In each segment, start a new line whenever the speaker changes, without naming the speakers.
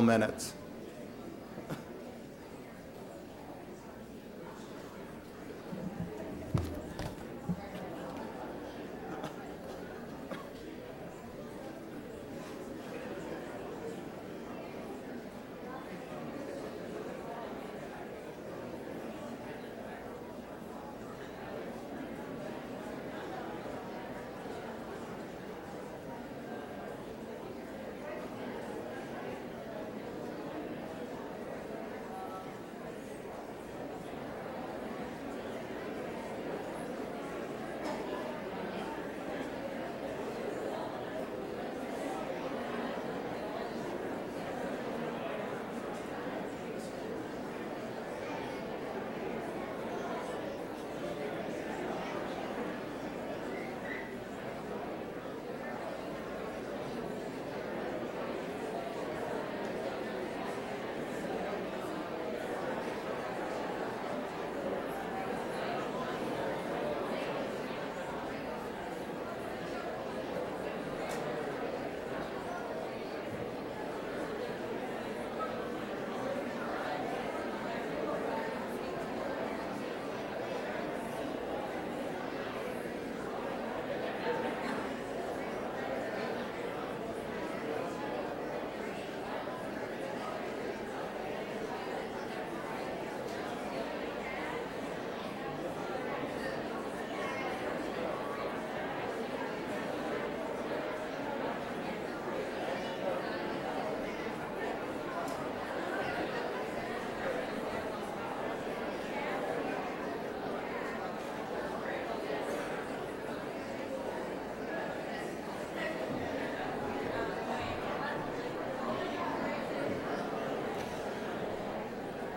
minutes.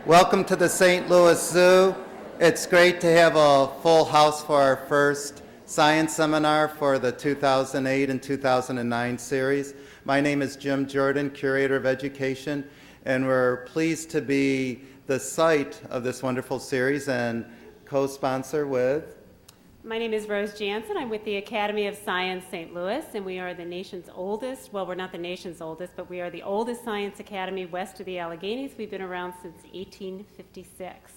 Welcome to the St. Louis Zoo. It's great to have a full house for our first science seminar for the 2008 and 2009 series. My name is Jim Jordan, Curator of Education, and we're pleased to be the site of this wonderful series and co-sponsor with...
My name is Rose Jansen. I'm with the Academy of Science St. Louis, and we are the nation's oldest, well, we're not the nation's oldest, but we are the oldest science academy west of the Alleghenies. We've been around since 1856.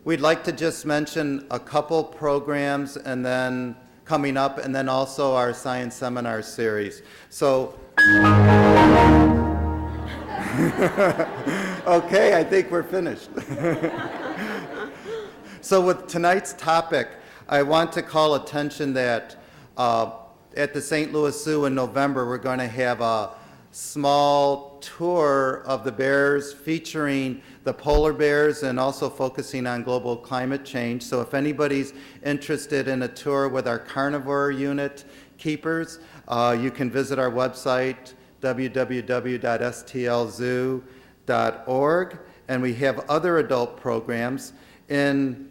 We'd like to just mention a couple programs and then coming up, and then also our science seminar series. So, okay, I think we're finished. So with tonight's topic, I want to call attention that at the St. Louis Zoo in November, we're going to have a small tour of the bears featuring the polar bears and also focusing on global climate change. So if anybody's interested in a tour with our carnivore unit keepers, you can visit our website, www.stlzoo.org, and we have other adult programs. In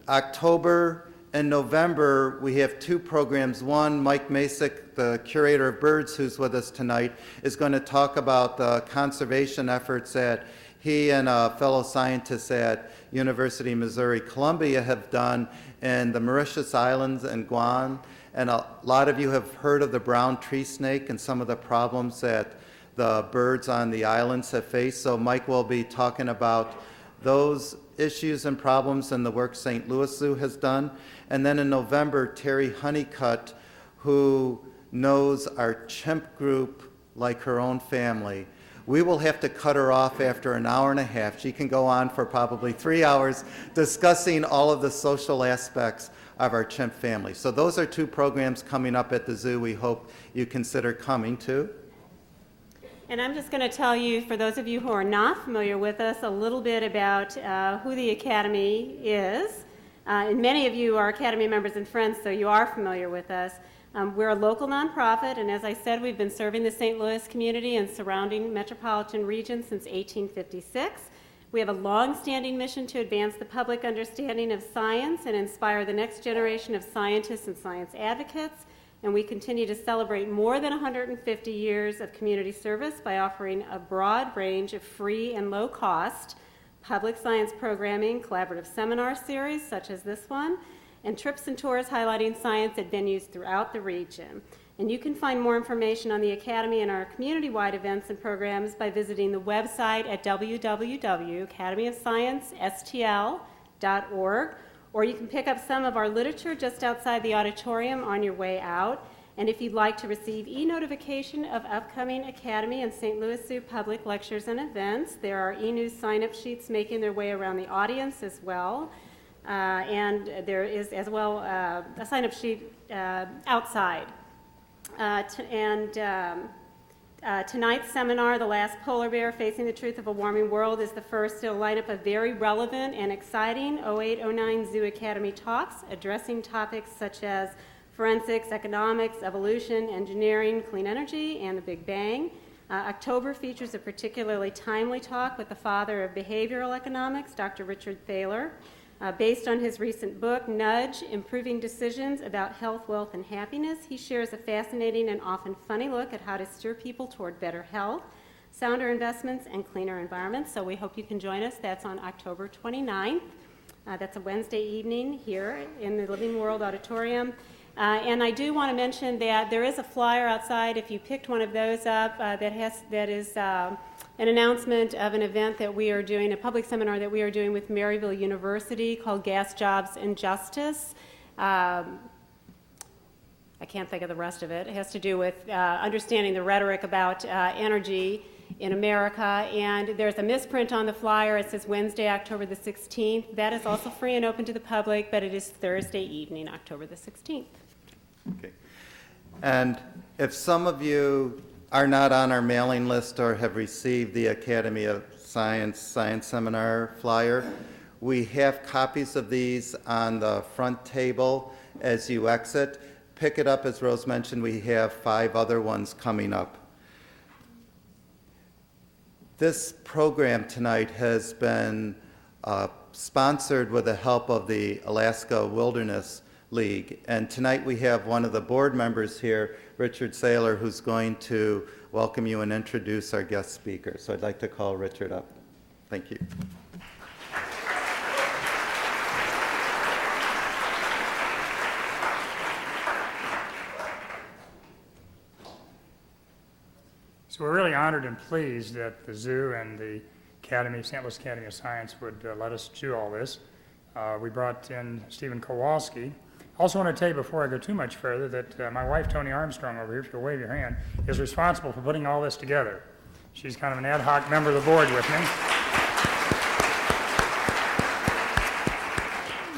October and November, we have two programs. One, Mike Masick, the curator of birds who's with us tonight, is going to talk about the conservation efforts that he and fellow scientists at University of Missouri Columbia have done in the Mauritius Islands and Guam. And a lot of you have heard of the brown tree snake and some of the problems that the birds on the islands have faced. So Mike will be talking about those issues and problems and the work St. Louis Zoo has done. And then in November, Terry Honeycutt, who knows our chimp group like her own family. We will have to cut her off after an hour and a half. She can go on for probably 3 hours discussing all of the social aspects of our chimp family. So those are two programs coming up at the zoo we hope you consider coming to.
And I'm just going to tell you, for those of you who are not familiar with us, a little bit about who the Academy is. And many of you are Academy members and friends, so you are familiar with us. We're a local nonprofit, and as I said, we've been serving the St. Louis community and surrounding metropolitan region since 1856. We have a long-standing mission to advance the public understanding of science and inspire the next generation of scientists and science advocates. And we continue to celebrate more than 150 years of community service by offering a broad range of free and low-cost public science programming, collaborative seminar series such as this one, and trips and tours highlighting science at venues throughout the region. And you can find more information on the Academy and our community-wide events and programs by visiting the website at www.academyofsciencestl.org, or you can pick up some of our literature just outside the auditorium on your way out. And if you'd like to receive e-notification of upcoming Academy and St. Louis Zoo public lectures and events, there are e-news sign-up sheets making their way around the audience as well. And there is as well a sign-up sheet outside. Tonight's seminar, The Last Polar Bear, Facing the Truth of a Warming World, is the first to a lineup of very relevant and exciting 08-09 Zoo Academy talks addressing topics such as forensics, economics, evolution, engineering, clean energy, and the Big Bang. October features a particularly timely talk with the father of behavioral economics, Dr. Richard Thaler. Based on his recent book, Nudge, Improving Decisions About Health, Wealth, and Happiness, he shares a fascinating and often funny look at how to steer people toward better health, sounder investments, and cleaner environments. So we hope you can join us. That's on October 29th. That's a Wednesday evening here in the Living World Auditorium. And I do want to mention that there is a flyer outside, if you picked one of those up, that is an announcement of an event that we are doing, a public seminar that we are doing with Maryville University called Gas, Jobs, and Justice. I can't think of the rest of it. It has to do with understanding the rhetoric about energy in America. And there's a misprint on the flyer. It says Wednesday, October the 16th. That is also free and open to the public, but it is Thursday evening, October the 16th.
Okay. And if some of you are not on our mailing list or have received the Academy of Science Seminar flyer, we have copies of these on the front table as you exit. Pick it up. As Rose mentioned, we have 5 other ones coming up. This program tonight has been sponsored with the help of the Alaska Wilderness League. And tonight we have one of the board members here, Richard Saylor, who's going to welcome you and introduce our guest speaker. So I'd like to call Richard up. Thank you.
So we're really honored and pleased that the zoo and the St. Louis Academy of Science would let us do all this. We brought in Stephen Kazlowski. I also want to tell you before I go too much further that my wife, Toni Armstrong, over here, if you'll wave your hand, is responsible for putting all this together. She's kind of an ad hoc member of the board with me.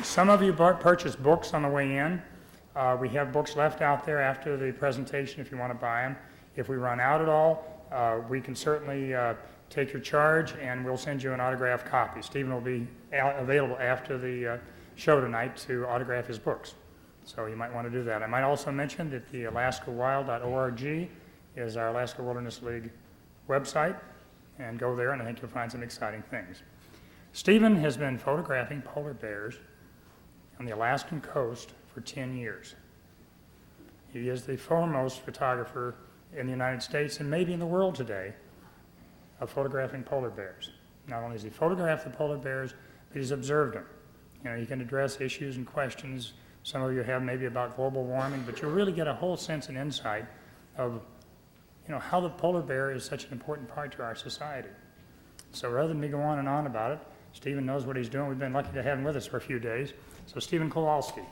Some of you purchased books on the way in. We have books left out there after the presentation if you want to buy them. If we run out at all, we can certainly take your charge and we'll send you an autographed copy. Stephen will be available after the show tonight to autograph his books. So you might want to do that. I might also mention that the alaskawild.org is our Alaska Wilderness League website, and go there and I think you'll find some exciting things. Stephen has been photographing polar bears on the Alaskan coast for 10 years. He is the foremost photographer in the United States and maybe in the world today of photographing polar bears. Not only has he photographed the polar bears, but he's observed them. You know, you can address issues and questions some of you have maybe about global warming, but you'll really get a whole sense and insight of, you know, how the polar bear is such an important part to our society. So rather than me go on and on about it, Stephen knows what he's doing. We've been lucky to have him with us for a few days. So Stephen Kazlowski.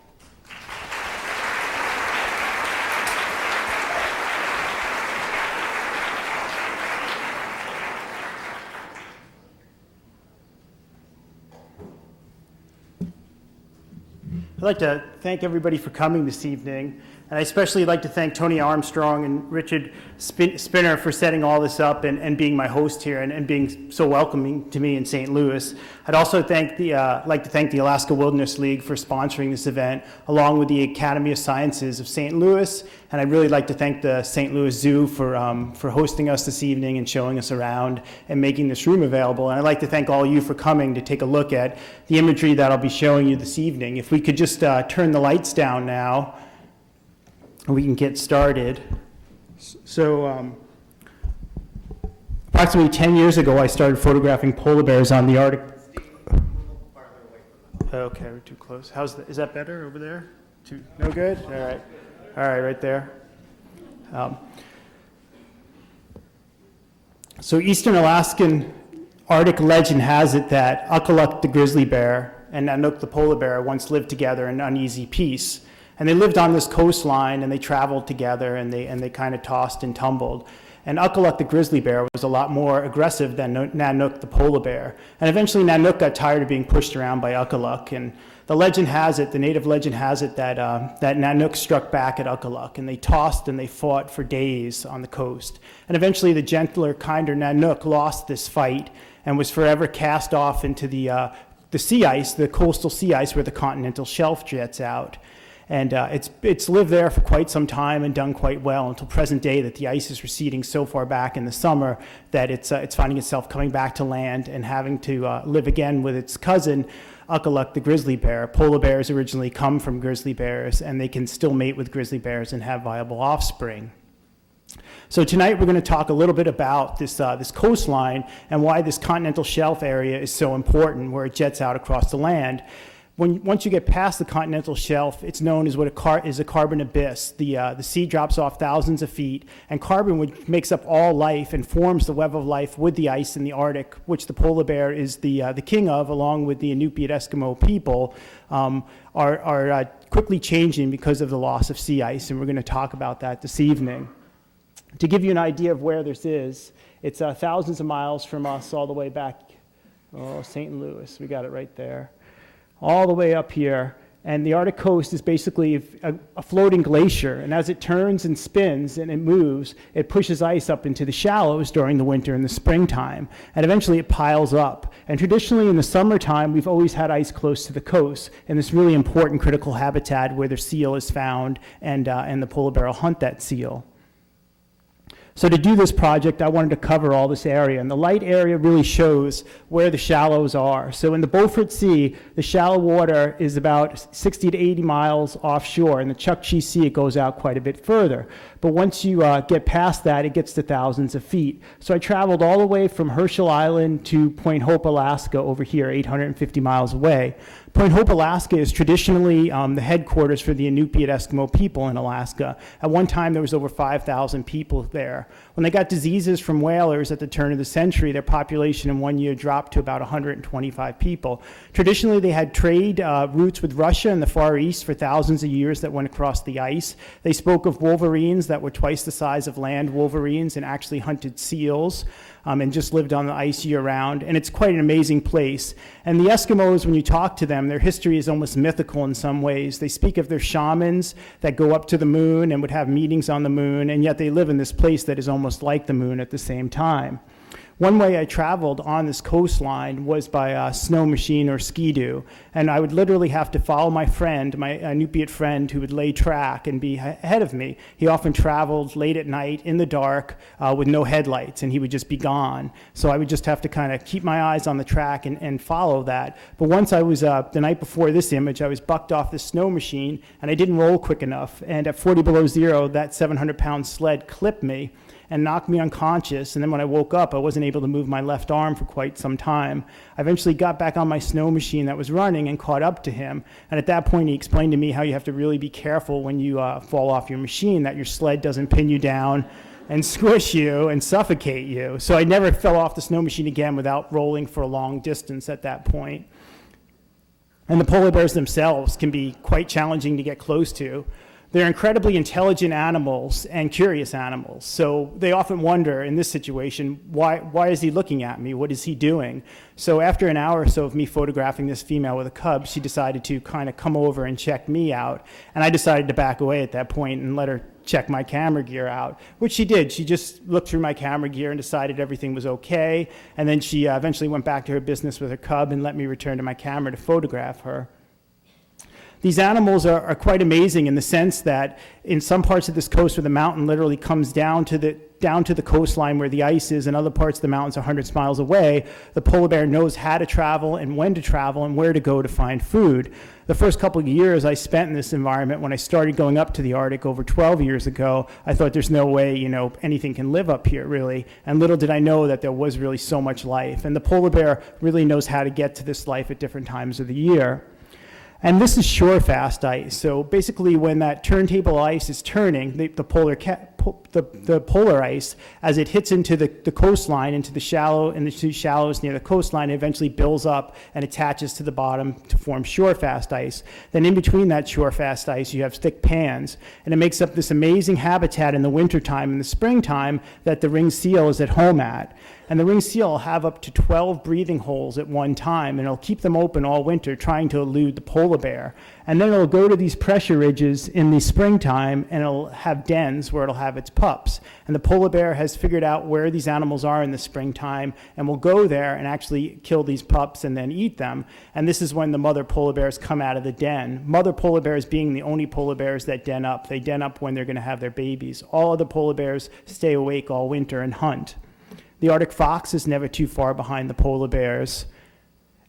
I'd like to thank everybody for coming this evening, and I especially like to thank Toni Armstrong and Richard Spinner for setting all this up and being my host here and being so welcoming to me in St. Louis. I'd also like to thank the Alaska Wilderness League for sponsoring this event, along with the Academy of Sciences of St. Louis, and I'd really like to thank the St. Louis Zoo for hosting us this evening and showing us around and making this room available. And I'd like to thank all of you for coming to take a look at the imagery that I'll be showing you this evening. If we could just turn the lights down now, we can get started. So approximately 10 years ago, I started photographing polar bears on the Arctic. Okay, we're too close. Is that better over there? No good? All right, right there. So Eastern Alaskan Arctic legend has it that Ukaluk the grizzly bear and Nanook the polar bear once lived together in uneasy peace. And they lived on this coastline, and they traveled together, and they kind of tossed and tumbled. And Ukaluk the grizzly bear was a lot more aggressive than Nanook the polar bear. And eventually Nanook got tired of being pushed around by Ukaluk. And the legend has it, the native legend has it, that Nanook struck back at Ukaluk, and they tossed and they fought for days on the coast. And eventually the gentler, kinder Nanook lost this fight and was forever cast off into the sea ice, the coastal sea ice where the continental shelf jets out. And it's lived there for quite some time and done quite well until present day, that the ice is receding so far back in the summer that it's finding itself coming back to land and having to live again with its cousin, Ukaluk the grizzly bear. Polar bears originally come from grizzly bears, and they can still mate with grizzly bears and have viable offspring. So tonight we're going to talk a little bit about this coastline and why this continental shelf area is so important, where it jets out across the land. Once you get past the continental shelf, it's known as is a carbon abyss. The sea drops off thousands of feet, and carbon, which makes up all life and forms the web of life with the ice in the Arctic, which the polar bear is the king of, along with the Inupiat Eskimo people, are quickly changing because of the loss of sea ice, and we're going to talk about that this evening. To give you an idea of where this is, it's thousands of miles from us all the way back, St. Louis, we got it right there, all the way up here. And the Arctic coast is basically a floating glacier, and as it turns and spins and it moves, it pushes ice up into the shallows during the winter and the springtime, and eventually it piles up. And traditionally in the summertime, we've always had ice close to the coast, and this really important critical habitat where the seal is found, and the polar bear will hunt that seal. So to do this project, I wanted to cover all this area, and the light area really shows where the shallows are. So in the Beaufort Sea, the shallow water is about 60 to 80 miles offshore. In the Chukchi Sea, it goes out quite a bit further. But once you get past that, it gets to thousands of feet. So I traveled all the way from Herschel Island to Point Hope, Alaska, over here, 850 miles away. Point Hope, Alaska is traditionally the headquarters for the Inupiat Eskimo people in Alaska. At one time, there was over 5,000 people there. When they got diseases from whalers at the turn of the century, their population in 1 year dropped to about 125 people. Traditionally, they had trade routes with Russia and the Far East for thousands of years that went across the ice. They spoke of wolverines that were twice the size of land wolverines and actually hunted seals. And just lived on the ice year-round, and it's quite an amazing place. And the Eskimos, when you talk to them, their history is almost mythical in some ways. They speak of their shamans that go up to the moon and would have meetings on the moon, and yet they live in this place that is almost like the moon at the same time. One way I traveled on this coastline was by a snow machine or ski-doo, and I would literally have to follow my friend, my Inupiat friend, who would lay track and be ahead of me. He often traveled late at night in the dark with no headlights, and he would just be gone. So I would just have to kind of keep my eyes on the track and follow that. But once I was, the night before this image, I was bucked off this snow machine, and I didn't roll quick enough, and at 40 below zero, that 700-pound sled clipped me and knocked me unconscious, and then when I woke up, I wasn't able to move my left arm for quite some time. I eventually got back on my snow machine that was running and caught up to him, and at that point he explained to me how you have to really be careful when you fall off your machine, that your sled doesn't pin you down and squish you and suffocate you. So I never fell off the snow machine again without rolling for a long distance at that point. And the polar bears themselves can be quite challenging to get close to. They're incredibly intelligent animals and curious animals. So they often wonder in this situation, why is he looking at me? What is he doing? So after an hour or so of me photographing this female with a cub, she decided to kind of come over and check me out. And I decided to back away at that point and let her check my camera gear out, which she did. She just looked through my camera gear and decided everything was okay. And then she eventually went back to her business with her cub and let me return to my camera to photograph her. These animals are quite amazing in the sense that in some parts of this coast where the mountain literally comes down to the coastline where the ice is, and other parts of the mountains are hundreds of miles away, the polar bear knows how to travel and when to travel and where to go to find food. The first couple of years I spent in this environment, when I started going up to the Arctic over 12 years ago, I thought there's no way, anything can live up here really. And little did I know that there was really so much life. And the polar bear really knows how to get to this life at different times of the year. And this is shore-fast ice. So basically, when that turntable ice is turning, the polar ice, as it hits into the coastline, into the two shallows near the coastline, it eventually builds up and attaches to the bottom to form shore-fast ice. Then in between that shore-fast ice, you have thick pans, and it makes up this amazing habitat in the wintertime and the springtime that the ringed seal is at home at. And the ringed seal will have up to 12 breathing holes at one time, and it'll keep them open all winter, trying to elude the polar bear. And then it'll go to these pressure ridges in the springtime, and it'll have dens where it'll have its pups. And the polar bear has figured out where these animals are in the springtime, and will go there and actually kill these pups and then eat them. And this is when the mother polar bears come out of the den. Mother polar bears being the only polar bears that den up. They den up when they're going to have their babies. All other polar bears stay awake all winter and hunt. The Arctic fox is never too far behind the polar bears,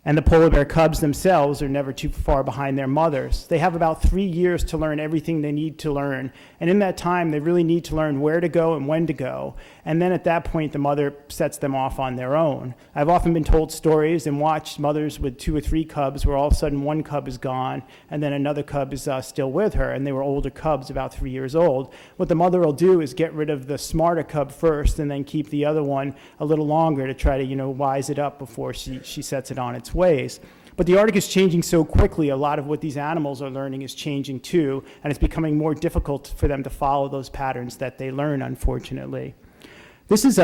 and the polar bear cubs themselves are never too far behind their mothers. They have about 3 years to learn everything they need to learn, and in that time, they really need to learn where to go and when to go, and then at that point, the mother sets them off on their own. I've often been told stories and watched mothers with 2 or 3 cubs where all of a sudden one cub is gone, and then another cub is still with her, and they were older cubs, about 3 years old. What the mother will do is get rid of the smarter cub first, and then keep the other one a little longer to try to, wise it up before she sets it on its ways. But the Arctic is changing so quickly, a lot of what these animals are learning is changing too, and it's becoming more difficult for them to follow those patterns that they learn, unfortunately. This is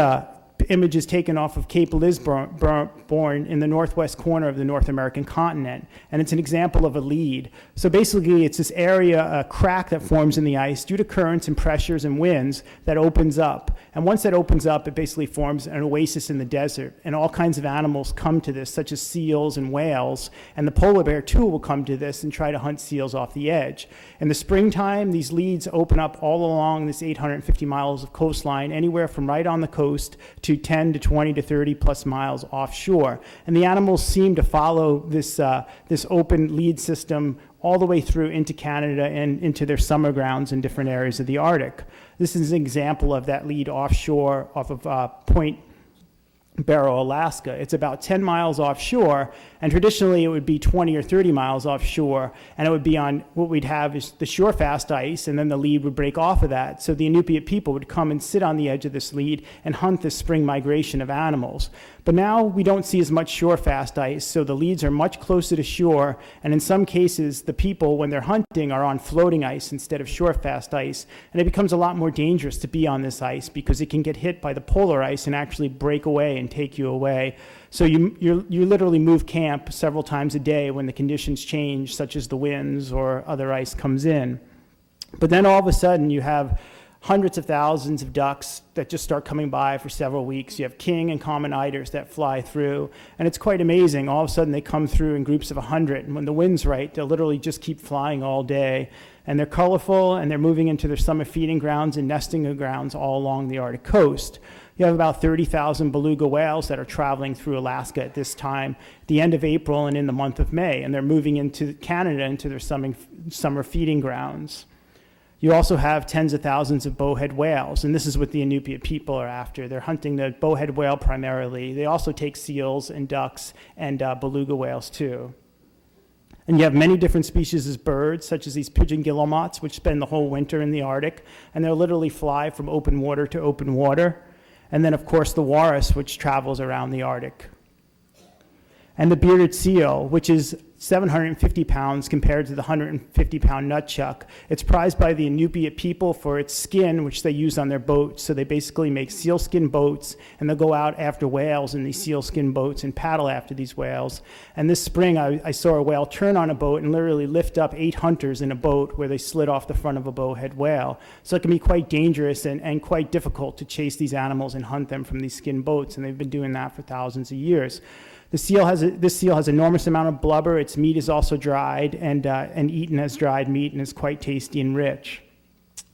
images taken off of Cape Lisburne in the northwest corner of the North American continent, and it's an example of a lead. So basically, it's this area, a crack that forms in the ice due to currents and pressures and winds that opens up. And once that opens up, it basically forms an oasis in the desert, and all kinds of animals come to this, such as seals and whales, and the polar bear too will come to this and try to hunt seals off the edge. In the springtime, these leads open up all along this 850 miles of coastline, anywhere from right on the coast to 10 to 20 to 30 plus miles offshore. And the animals seem to follow this open lead system all the way through into Canada and into their summer grounds in different areas of the Arctic. This is an example of that lead offshore off of Point Barrow, Alaska. It's about 10 miles offshore, and traditionally it would be 20 or 30 miles offshore, and it would be on what we'd have is the shore-fast ice, and then the lead would break off of that. So the Inupiat people would come and sit on the edge of this lead and hunt this spring migration of animals. But now we don't see as much shore-fast ice, so the leads are much closer to shore, and in some cases, the people, when they're hunting, are on floating ice instead of shore-fast ice, and it becomes a lot more dangerous to be on this ice because it can get hit by the polar ice and actually break away and take you away. So you literally move camp several times a day when the conditions change, such as the winds or other ice comes in. But then all of a sudden, you have hundreds of thousands of ducks that just start coming by for several weeks. You have king and common eiders that fly through, and it's quite amazing. All of a sudden, they come through in groups of 100, and when the wind's right, they'll literally just keep flying all day. And they're colorful, and they're moving into their summer feeding grounds and nesting grounds all along the Arctic coast. You have about 30,000 beluga whales that are traveling through Alaska at this time, the end of April and in the month of May, and they're moving into Canada, into their summer feeding grounds. You also have tens of thousands of bowhead whales, and this is what the Inupiat people are after. They're hunting the bowhead whale primarily. They also take seals and ducks and beluga whales too. And you have many different species of birds, such as these pigeon guillemots, which spend the whole winter in the Arctic, and they'll literally fly from open water to open water. And then, of course, the walrus, which travels around the Arctic. And the bearded seal, which is 750 pounds compared to the 150-pound nutchuck. It's prized by the Inupiat people for its skin, which they use on their boats. So they basically make sealskin boats, and they'll go out after whales in these sealskin boats and paddle after these whales. And this spring, I saw a whale turn on a boat and literally lift up 8 hunters in a boat where they slid off the front of a bowhead whale. So it can be quite dangerous and quite difficult to chase these animals and hunt them from these skin boats, and they've been doing that for thousands of years. This seal has enormous amount of blubber. Its meat is also dried and eaten as dried meat, and is quite tasty and rich.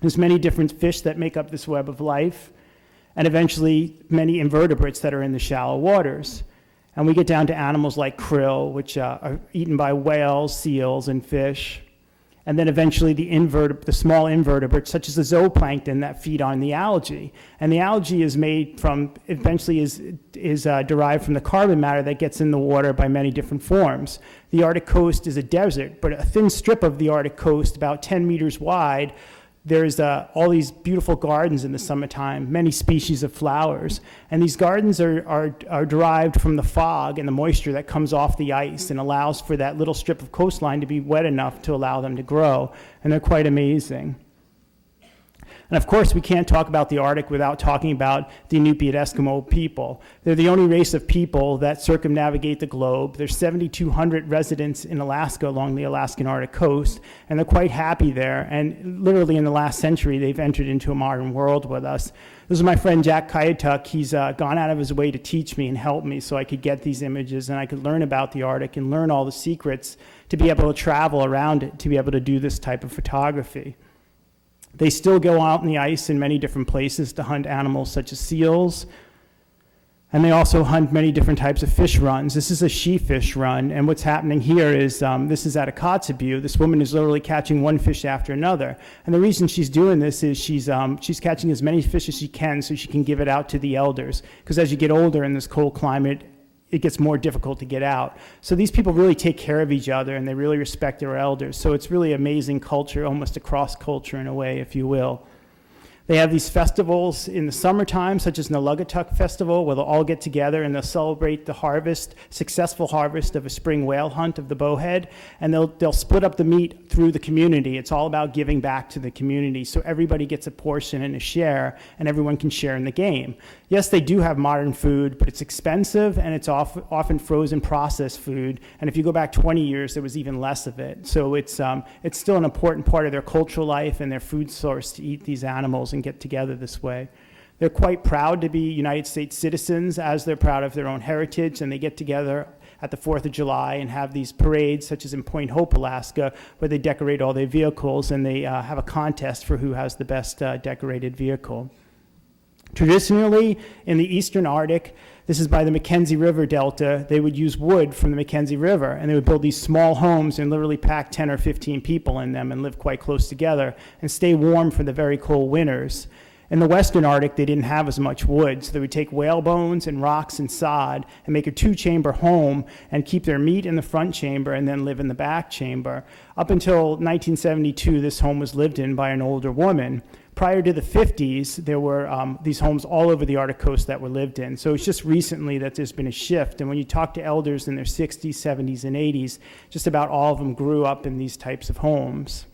There's many different fish that make up this web of life, and eventually many invertebrates that are in the shallow waters. And we get down to animals like krill, which are eaten by whales, seals, and fish. and then eventually the small invertebrates, such as the zooplankton that feed on the algae. And the algae is eventually is derived from the carbon matter that gets in the water by many different forms. The Arctic coast is a desert, but a thin strip of the Arctic coast, about 10 meters wide, there's all these beautiful gardens in the summertime, many species of flowers. And these gardens are derived from the fog and the moisture that comes off the ice and allows for that little strip of coastline to be wet enough to allow them to grow. And they're quite amazing. And of course, we can't talk about the Arctic without talking about the Inupiat Eskimo people. They're the only race of people that circumnavigate the globe. There's 7,200 residents in Alaska along the Alaskan Arctic coast, and they're quite happy there. And literally in the last century, they've entered into a modern world with us. This is my friend Jack Kayatuk. He's gone out of his way to teach me and help me so I could get these images and I could learn about the Arctic and learn all the secrets to be able to travel around it, to be able to do this type of photography. They still go out in the ice in many different places to hunt animals such as seals, and they also hunt many different types of fish runs. This is a she-fish run, and what's happening here is, this is at a Kotzebue. This woman is literally catching one fish after another, and the reason she's doing this is she's catching as many fish as she can so she can give it out to the elders, because as you get older in this cold climate, it gets more difficult to get out. So these people really take care of each other and they really respect their elders. So it's really amazing culture, almost a cross culture in a way, if you will. They have these festivals in the summertime, such as Nalugatuck Festival, where they'll all get together and they'll celebrate the successful harvest of a spring whale hunt of the bowhead, and they'll split up the meat through the community. It's all about giving back to the community, so everybody gets a portion and a share, and everyone can share in the game. Yes, they do have modern food, but it's expensive, and it's often frozen processed food, and if you go back 20 years, there was even less of it. So it's still an important part of their cultural life and their food source to eat these animals and get together this way. They're quite proud to be United States citizens, as they're proud of their own heritage, and they get together at the 4th of July and have these parades, such as in Point Hope, Alaska, where they decorate all their vehicles, and they have a contest for who has the best decorated vehicle. Traditionally, in the eastern Arctic, this is by the Mackenzie River Delta, they would use wood from the Mackenzie River, and they would build these small homes and literally pack 10 or 15 people in them and live quite close together and stay warm for the very cold winters. In the western Arctic, they didn't have as much wood, so they would take whale bones and rocks and sod and make a 2-chamber home and keep their meat in the front chamber and then live in the back chamber. Up until 1972, this home was lived in by an older woman. Prior to the 50s, there were these homes all over the Arctic coast that were lived in. So it's just recently that there's been a shift. And when you talk to elders in their 60s, 70s, and 80s, just about all of them grew up in these types of homes.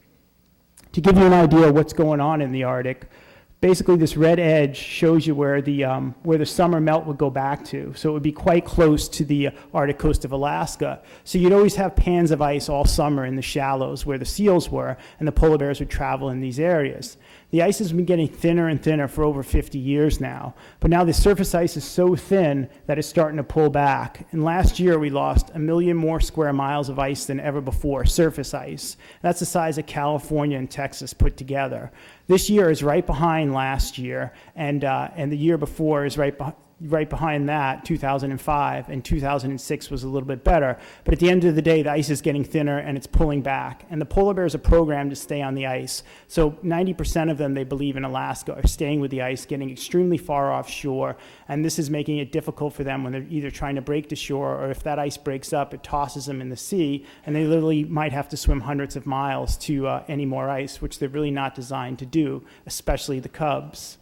To give you an idea of what's going on in the Arctic, basically this red edge shows you where the summer melt would go back to. So it would be quite close to the Arctic coast of Alaska. So you'd always have pans of ice all summer in the shallows where the seals were, and the polar bears would travel in these areas. The ice has been getting thinner and thinner for over 50 years now, but now the surface ice is so thin that it's starting to pull back. And last year we lost 1 million more square miles of ice than ever before, surface ice. That's the size of California and Texas put together. This year is right behind last year, and the year before is right behind that, 2005, and 2006 was a little bit better. But at the end of the day, the ice is getting thinner and it's pulling back. And the polar bears are programmed to stay on the ice. So 90% of them, they believe, in Alaska are staying with the ice, getting extremely far offshore. And this is making it difficult for them when they're either trying to break to shore, or if that ice breaks up, it tosses them in the sea. And they literally might have to swim hundreds of miles to any more ice, which they're really not designed to do, especially the cubs.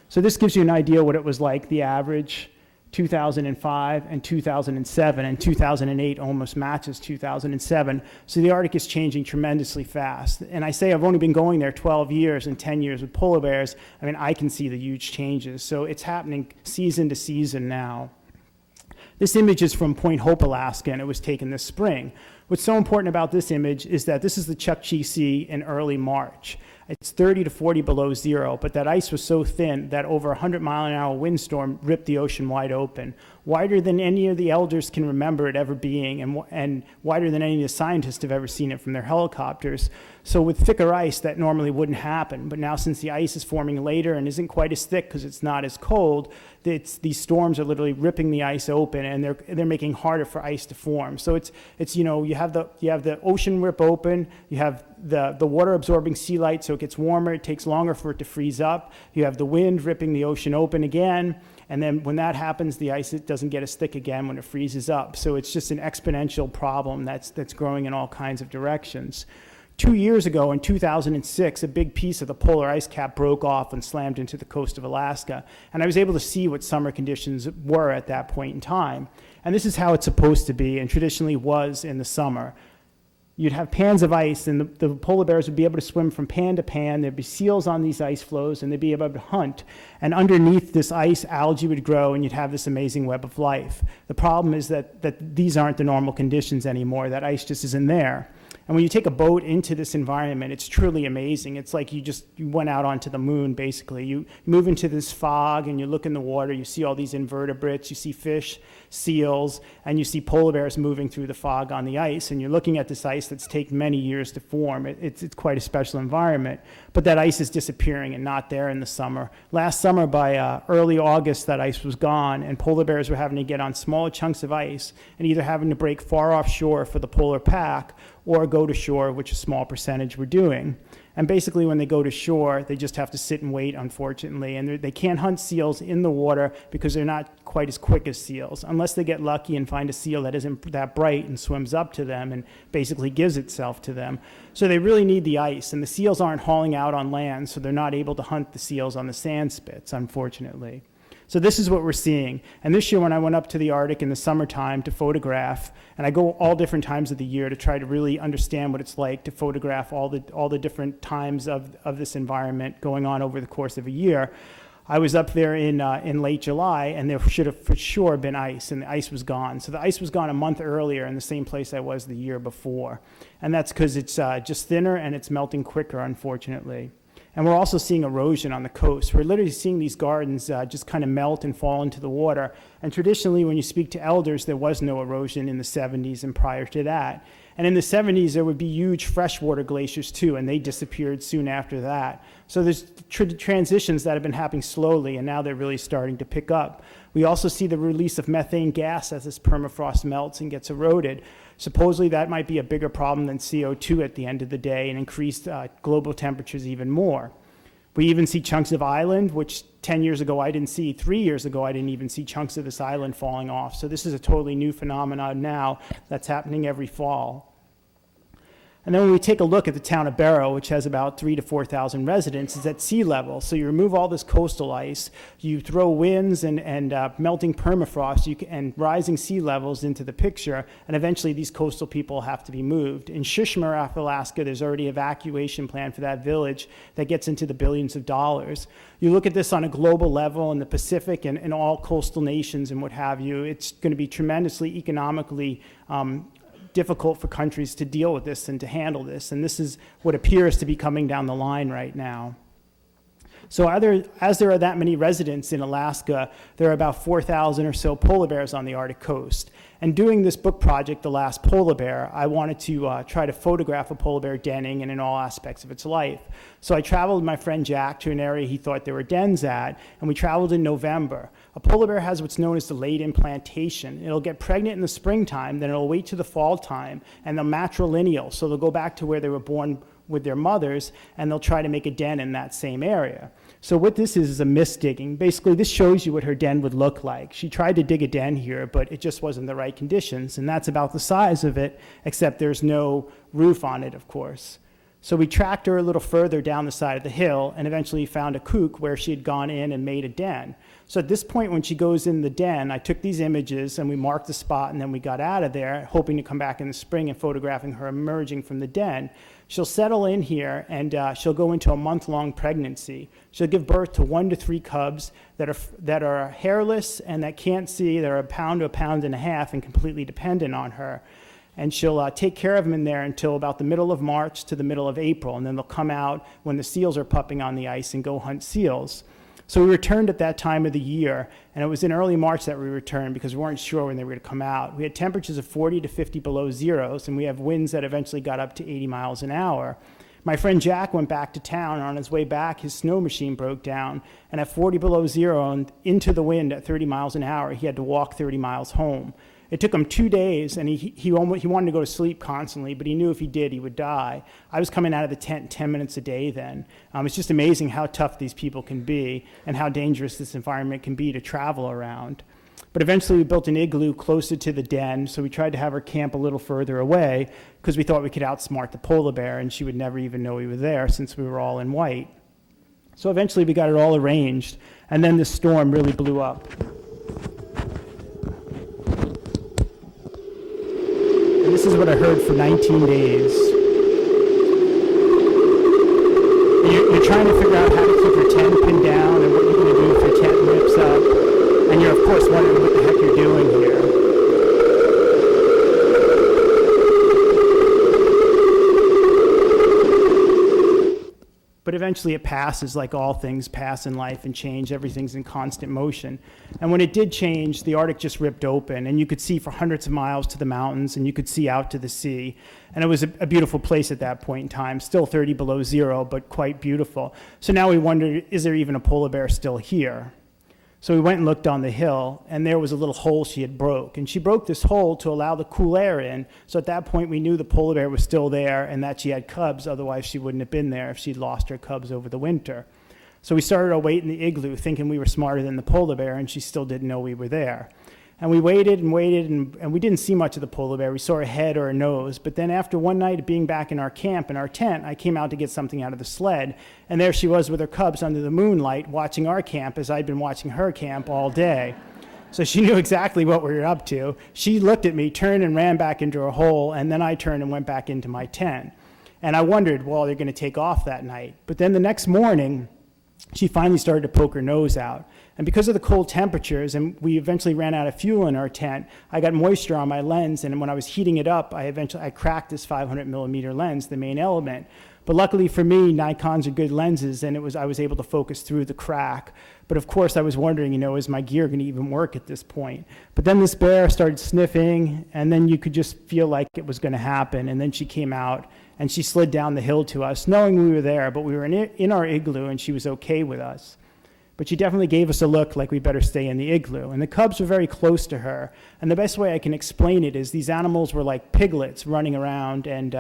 So this gives you an idea what it was like, the average 2005 and 2007, and 2008 almost matches 2007. So the Arctic is changing tremendously fast. And I say I've only been going there 12 years and 10 years with polar bears. I mean, I can see the huge changes. So it's happening season to season now. This image is from Point Hope, Alaska, and it was taken this spring. What's so important about this image is that this is the Chukchi Sea in early March. It's 30 to 40 below zero, but that ice was so thin that over 100-mile-an-hour windstorm ripped the ocean wide open, wider than any of the elders can remember it ever being, and wider than any of the scientists have ever seen it from their helicopters. So with thicker ice, that normally wouldn't happen, but now since the ice is forming later and isn't quite as thick because it's not as cold, these storms are literally ripping the ice open, and they're making it harder for ice to form. So it's you have the ocean rip open, you have the water-absorbing sea light, so it gets warmer. It takes longer for it to freeze up. You have the wind ripping the ocean open again. And then when that happens, the ice doesn't get as thick again when it freezes up. So it's just an exponential problem that's growing in all kinds of directions. 2 years ago, in 2006, a big piece of the polar ice cap broke off and slammed into the coast of Alaska. And I was able to see what summer conditions were at that point in time. And this is how it's supposed to be, and traditionally was in the summer. You'd have pans of ice, and the polar bears would be able to swim from pan to pan. There'd be seals on these ice floes, and they'd be able to hunt. And underneath this ice, algae would grow, and you'd have this amazing web of life. The problem is that these aren't the normal conditions anymore. That ice just isn't there. And when you take a boat into this environment, it's truly amazing. It's like you went out onto the moon, basically. You move into this fog, and you look in the water. You see all these invertebrates. You see fish, seals, and you see polar bears moving through the fog on the ice. And you're looking at this ice that's taken many years to form. It's quite a special environment. But that ice is disappearing and not there in the summer. Last summer, by early August, that ice was gone, and polar bears were having to get on smaller chunks of ice and either having to break far offshore for the polar pack or go to shore, which a small percentage were doing. And basically, when they go to shore, they just have to sit and wait, unfortunately. And they can't hunt seals in the water because they're not quite as quick as seals, unless they get lucky and find a seal that isn't that bright and swims up to them and basically gives itself to them. So they really need the ice, and the seals aren't hauling out on land, so they're not able to hunt the seals on the sand spits, unfortunately. So this is what we're seeing. And this year when I went up to the Arctic in the summertime to photograph, and I go all different times of the year to try to really understand what it's like to photograph all the different times of this environment going on over the course of a year, I was up there in late July, and there should have for sure been ice, and the ice was gone. So the ice was gone a month earlier in the same place I was the year before. And that's because it's just thinner and it's melting quicker, unfortunately. And we're also seeing erosion on the coast. We're literally seeing these gardens just kind of melt and fall into the water. And traditionally, when you speak to elders, there was no erosion in the 70s and prior to that. And in the 70s, there would be huge freshwater glaciers too, and they disappeared soon after that. So there's transitions that have been happening slowly, and now they're really starting to pick up. We also see the release of methane gas as this permafrost melts and gets eroded. Supposedly, that might be a bigger problem than CO2 at the end of the day and increase global temperatures even more. We even see chunks of island, which 10 years ago I didn't see. 3 years ago, I didn't even see chunks of this island falling off. So this is a totally new phenomenon now that's happening every fall. And then when we take a look at the town of Barrow, which has about 3,000 to 4,000 residents, it's at sea level. So you remove all this coastal ice, you throw winds and melting permafrost and rising sea levels into the picture, and eventually these coastal people have to be moved. In Shishmaref, Alaska, there's already an evacuation plan for that village that gets into the billions of dollars. You look at this on a global level in the Pacific and all coastal nations and what have you, it's going to be tremendously economically difficult for countries to deal with this and to handle this. And this is what appears to be coming down the line right now. So as there are that many residents in Alaska, there are about 4,000 or so polar bears on the Arctic coast. And doing this book project, The Last Polar Bear, I wanted to try to photograph a polar bear denning and in all aspects of its life. So I traveled with my friend Jack to an area he thought there were dens at, and we traveled in November. A polar bear has what's known as delayed implantation. It'll get pregnant in the springtime, then it'll wait to the fall time, and they'll matrilineal, so they'll go back to where they were born with their mothers, and they'll try to make a den in that same area. So what this is a mist digging. Basically, this shows you what her den would look like. She tried to dig a den here, but it just wasn't the right conditions, and that's about the size of it, except there's no roof on it, of course. So we tracked her a little further down the side of the hill and eventually found a coop where she had gone in and made a den. So at this point, when she goes in the den, I took these images and we marked the spot, and then we got out of there, hoping to come back in the spring and photographing her emerging from the den. She'll settle in here, and she'll go into a month-long pregnancy. She'll give birth to 1 to 3 cubs that are hairless and that can't see. They're 1 pound to 1.5 pounds and completely dependent on her. And she'll take care of them in there until about the middle of March to the middle of April, and then they'll come out when the seals are pupping on the ice and go hunt seals. So we returned at that time of the year, and it was in early March that we returned because we weren't sure when they were going to come out. We had temperatures of 40 to 50 below zeros, and we have winds that eventually got up to 80 miles an hour. My friend Jack went back to town, and on his way back, his snow machine broke down, and at 40 below zero and into the wind at 30 miles an hour, he had to walk 30 miles home. It took him 2 days, and he wanted to go to sleep constantly, but he knew if he did, he would die. I was coming out of the tent 10 minutes a day then. It's just amazing how tough these people can be and how dangerous this environment can be to travel around. But eventually we built an igloo closer to the den, so we tried to have her camp a little further away because we thought we could outsmart the polar bear and she would never even know we were there since we were all in white. So eventually we got it all arranged, and then the storm really blew up. And this is what I heard for 19 days. You're trying to figure out how to keep your tent pinned down and what you're going to do if your tent rips up. And you're, of course, wondering what the heck you're doing here. But eventually it passes, like all things pass in life and change. Everything's in constant motion. And when it did change, the Arctic just ripped open, and you could see for hundreds of miles to the mountains, and you could see out to the sea. And it was a beautiful place at that point in time, still 30 below zero, but quite beautiful. So now we wondered, is there even a polar bear still here? So we went and looked on the hill, and there was a little hole she had broke. And she broke this hole to allow the cool air in. So at that point, we knew the polar bear was still there and that she had cubs. Otherwise, she wouldn't have been there if she'd lost her cubs over the winter. So we started our wait in the igloo, thinking we were smarter than the polar bear, and she still didn't know we were there. And we waited and waited, and we didn't see much of the polar bear. We saw a head or a nose. But then after one night of being back in our camp, in our tent, I came out to get something out of the sled. And there she was with her cubs under the moonlight watching our camp as I'd been watching her camp all day. So she knew exactly what we were up to. She looked at me, turned and ran back into her hole, and then I turned and went back into my tent. And I wondered, well, they're going to take off that night. But then the next morning, she finally started to poke her nose out. And because of the cold temperatures, and we eventually ran out of fuel in our tent, I got moisture on my lens, and when I was heating it up, I cracked this 500 millimeter lens, the main element. But luckily for me, Nikons are good lenses, and I was able to focus through the crack. But of course, I was wondering, is my gear going to even work at this point? But then this bear started sniffing, and then you could just feel like it was going to happen. And then she came out, and she slid down the hill to us, knowing we were there, but we were in our igloo, and she was okay with us. But she definitely gave us a look like we better stay in the igloo. And the cubs were very close to her. And the best way I can explain it is these animals were like piglets running around and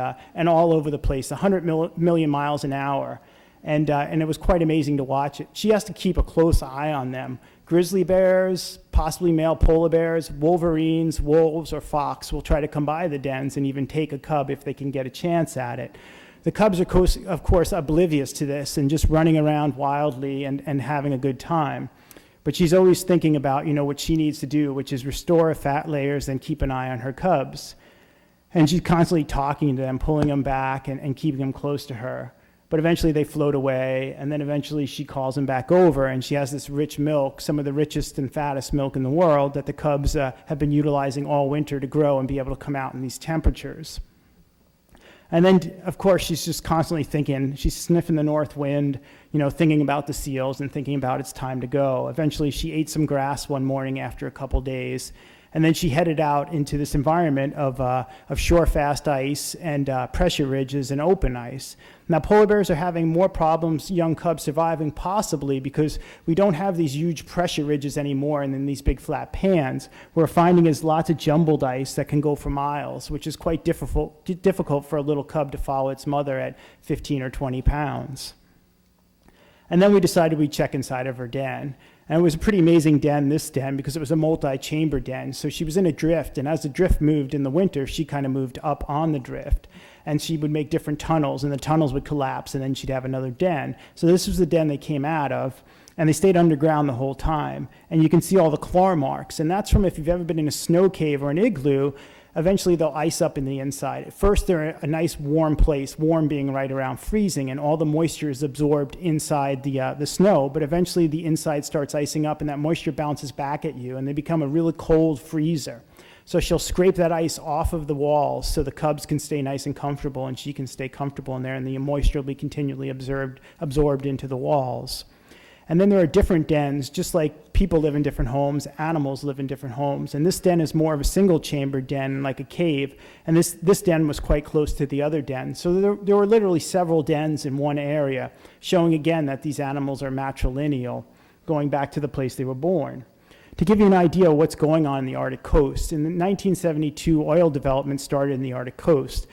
all over the place, 100 million miles an hour. And it was quite amazing to watch it. She has to keep a close eye on them. Grizzly bears, possibly male polar bears, wolverines, wolves, or fox will try to come by the dens and even take a cub if they can get a chance at it. The cubs are, of course, oblivious to this and just running around wildly and having a good time. But she's always thinking about, what she needs to do, which is restore fat layers and keep an eye on her cubs. And she's constantly talking to them, pulling them back and keeping them close to her. But eventually they float away, and then eventually she calls them back over, and she has this rich milk, some of the richest and fattest milk in the world, that the cubs have been utilizing all winter to grow and be able to come out in these temperatures. And then, of course, she's just constantly thinking, she's sniffing the north wind, thinking about the seals and thinking about it's time to go. Eventually, she ate some grass one morning after a couple days, and then she headed out into this environment of shore-fast ice and pressure ridges and open ice. Now, polar bears are having more problems, young cubs surviving, possibly because we don't have these huge pressure ridges anymore and then these big flat pans. We're finding is lots of jumbled ice that can go for miles, which is quite difficult for a little cub to follow its mother at 15 or 20 pounds. And then we decided we'd check inside of her den. And it was a pretty amazing den, this den, because it was a multi-chamber den. So she was in a drift, and as the drift moved in the winter, she kind of moved up on the drift. And she would make different tunnels, and the tunnels would collapse, and then she'd have another den. So this was the den they came out of, and they stayed underground the whole time. And you can see all the claw marks, and that's from if you've ever been in a snow cave or an igloo. Eventually they'll ice up in the inside. At first they're a nice warm place, warm being right around freezing, and all the moisture is absorbed inside the snow, but eventually the inside starts icing up and that moisture bounces back at you and they become a really cold freezer. So she'll scrape that ice off of the walls so the cubs can stay nice and comfortable and she can stay comfortable in there, and the moisture will be continually absorbed into the walls. And then there are different dens, just like people live in different homes, animals live in different homes. And this den is more of a single-chamber den, like a cave. And this den was quite close to the other den. So there were literally several dens in one area, showing again that these animals are matrilineal, going back to the place they were born. To give you an idea of what's going on in the Arctic coast, in 1972, oil development started in the Arctic coast.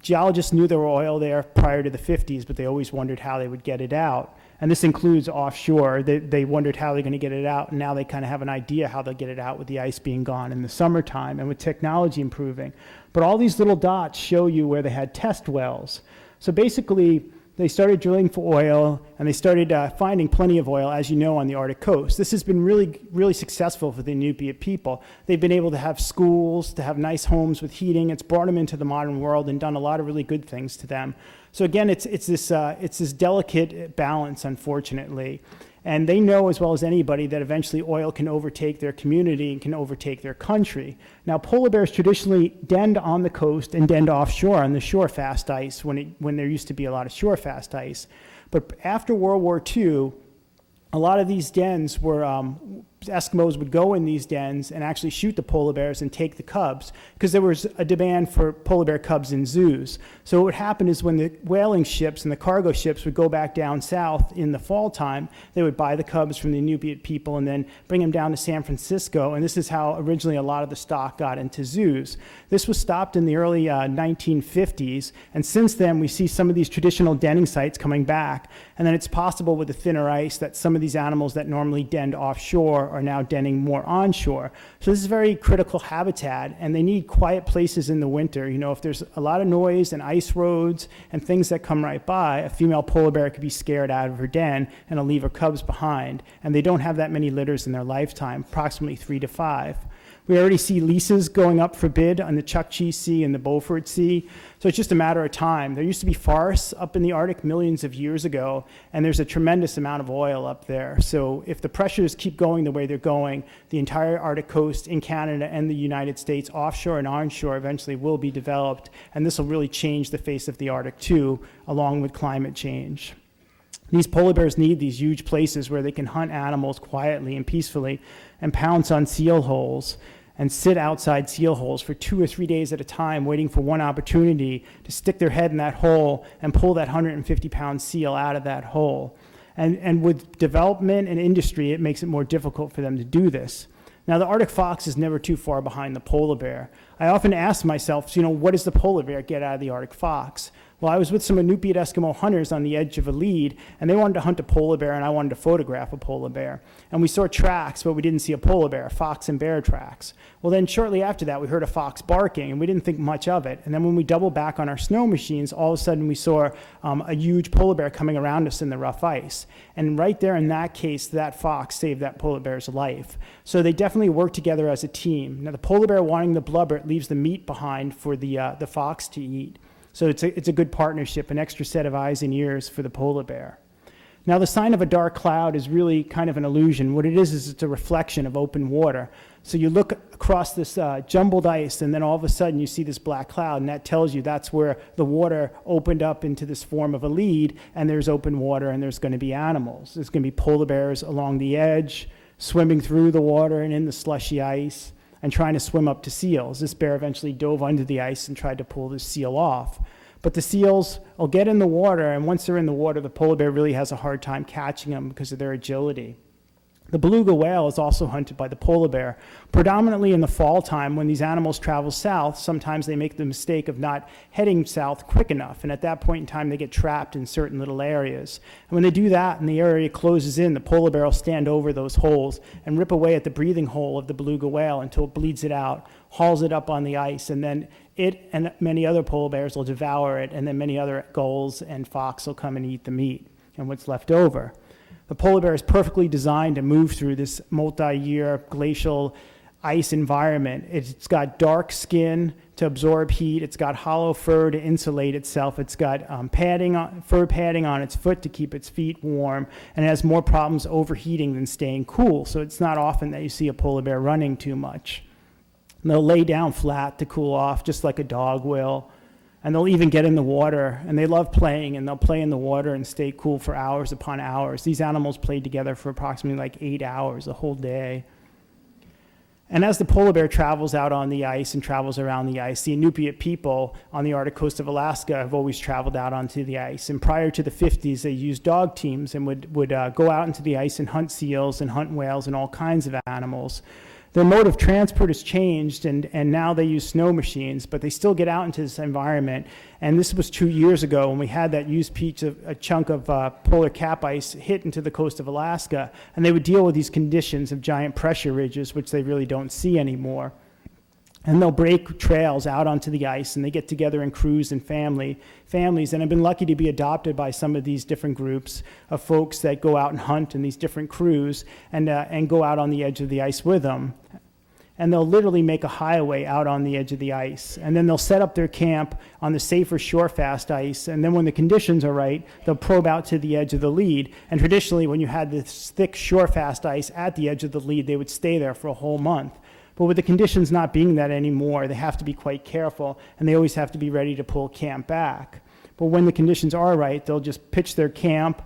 Geologists knew there were oil there prior to the 50s, but they always wondered how they would get it out. And this includes offshore. They wondered how they're going to get it out, and now they kind of have an idea how they'll get it out with the ice being gone in the summertime and with technology improving. But all these little dots show you where they had test wells. So basically, they started drilling for oil, and they started finding plenty of oil, as you know, on the Arctic coast. This has been really, really successful for the Inupiat people. They've been able to have schools, to have nice homes with heating. It's brought them into the modern world and done a lot of really good things to them. So again, it's this delicate balance, unfortunately. And they know as well as anybody that eventually oil can overtake their community and can overtake their country. Now, polar bears traditionally denned on the coast and denned offshore on the shore fast ice when there used to be a lot of shore fast ice. But after World War II, a lot of these dens were, Eskimos would go in these dens and actually shoot the polar bears and take the cubs because there was a demand for polar bear cubs in zoos. So what would happen is when the whaling ships and the cargo ships would go back down south in the fall time, they would buy the cubs from the Inupiat people and then bring them down to San Francisco. And this is how originally a lot of the stock got into zoos. This was stopped in the early 1950s. And since then, we see some of these traditional denning sites coming back. And then it's possible with the thinner ice that some of these animals that normally denned offshore are now denning more onshore. So this is very critical habitat, and they need quiet places in the winter. You know, if there's a lot of noise and ice roads and things that come right by, a female polar bear could be scared out of her den and will leave her cubs behind. And they don't have that many litters in their lifetime, approximately 3 to 5. We already see leases going up for bid on the Chukchi Sea and the Beaufort Sea. So it's just a matter of time. There used to be forests up in the Arctic millions of years ago, and there's a tremendous amount of oil up there. So if the pressures keep going the way they're going, the entire Arctic coast in Canada and the United States, offshore and onshore, eventually will be developed. And this will really change the face of the Arctic too, along with climate change. These polar bears need these huge places where they can hunt animals quietly and peacefully and pounce on seal holes and sit outside seal holes for 2 or 3 days at a time, waiting for one opportunity to stick their head in that hole and pull that 150-pound seal out of that hole. And with development and industry, it makes it more difficult for them to do this. Now, the Arctic fox is never too far behind the polar bear. I often ask myself, you know, what does the polar bear get out of the Arctic fox? Well, I was with some Inupiat Eskimo hunters on the edge of a lead, and they wanted to hunt a polar bear, and I wanted to photograph a polar bear. And we saw tracks, but we didn't see a polar bear, fox and bear tracks. Well, then shortly after that, we heard a fox barking, and we didn't think much of it. And then when we doubled back on our snow machines, all of a sudden we saw a huge polar bear coming around us in the rough ice. And right there in that case, that fox saved that polar bear's life. So they definitely work together as a team. Now, the polar bear wanting the blubber leaves the meat behind for the fox to eat. So it's a good partnership, an extra set of eyes and ears for the polar bear. Now, the sign of a dark cloud is really kind of an illusion. What it is it's a reflection of open water. So you look across this jumbled ice, and then all of a sudden you see this black cloud, and that tells you that's where the water opened up into this form of a lead, and there's open water, and there's going to be animals. There's going to be polar bears along the edge, swimming through the water and in the slushy ice, and trying to swim up to seals. This bear eventually dove under the ice and tried to pull the seal off. But the seals will get in the water, and once they're in the water, the polar bear really has a hard time catching them because of their agility. The beluga whale is also hunted by the polar bear. Predominantly in the fall time, when these animals travel south, sometimes they make the mistake of not heading south quick enough, and at that point in time, they get trapped in certain little areas. And when they do that and the area closes in, the polar bear will stand over those holes and rip away at the breathing hole of the beluga whale until it bleeds it out, hauls it up on the ice, and then it and many other polar bears will devour it, and then many other gulls and fox will come and eat the meat and what's left over. The polar bear is perfectly designed to move through this multi-year glacial ice environment. It's got dark skin to absorb heat. It's got hollow fur to insulate itself. It's got fur padding on its foot to keep its feet warm, and it has more problems overheating than staying cool. So it's not often that you see a polar bear running too much. And they'll lay down flat to cool off, just like a dog will. And they'll even get in the water, and they love playing, and they'll play in the water and stay cool for hours upon hours. These animals play together for approximately like 8 hours, a whole day. And as the polar bear travels out on the ice and travels around the ice, the Inupiat people on the Arctic coast of Alaska have always traveled out onto the ice. And prior to the 50s, they used dog teams and would go out into the ice and hunt seals and hunt whales and all kinds of animals. Their mode of transport has changed, and now they use snow machines, but they still get out into this environment. And this was 2 years ago when we had that used a chunk of polar cap ice hit into the coast of Alaska, and they would deal with these conditions of giant pressure ridges, which they really don't see anymore. And they'll break trails out onto the ice, and they get together in crews and families. And I've been lucky to be adopted by some of these different groups of folks that go out and hunt in these different crews and go out on the edge of the ice with them. And they'll literally make a highway out on the edge of the ice. And then they'll set up their camp on the safer shore-fast ice. And then when the conditions are right, they'll probe out to the edge of the lead. And traditionally, when you had this thick shore-fast ice at the edge of the lead, they would stay there for a whole month. But with the conditions not being that anymore, they have to be quite careful, and they always have to be ready to pull camp back. But when the conditions are right, they'll just pitch their camp,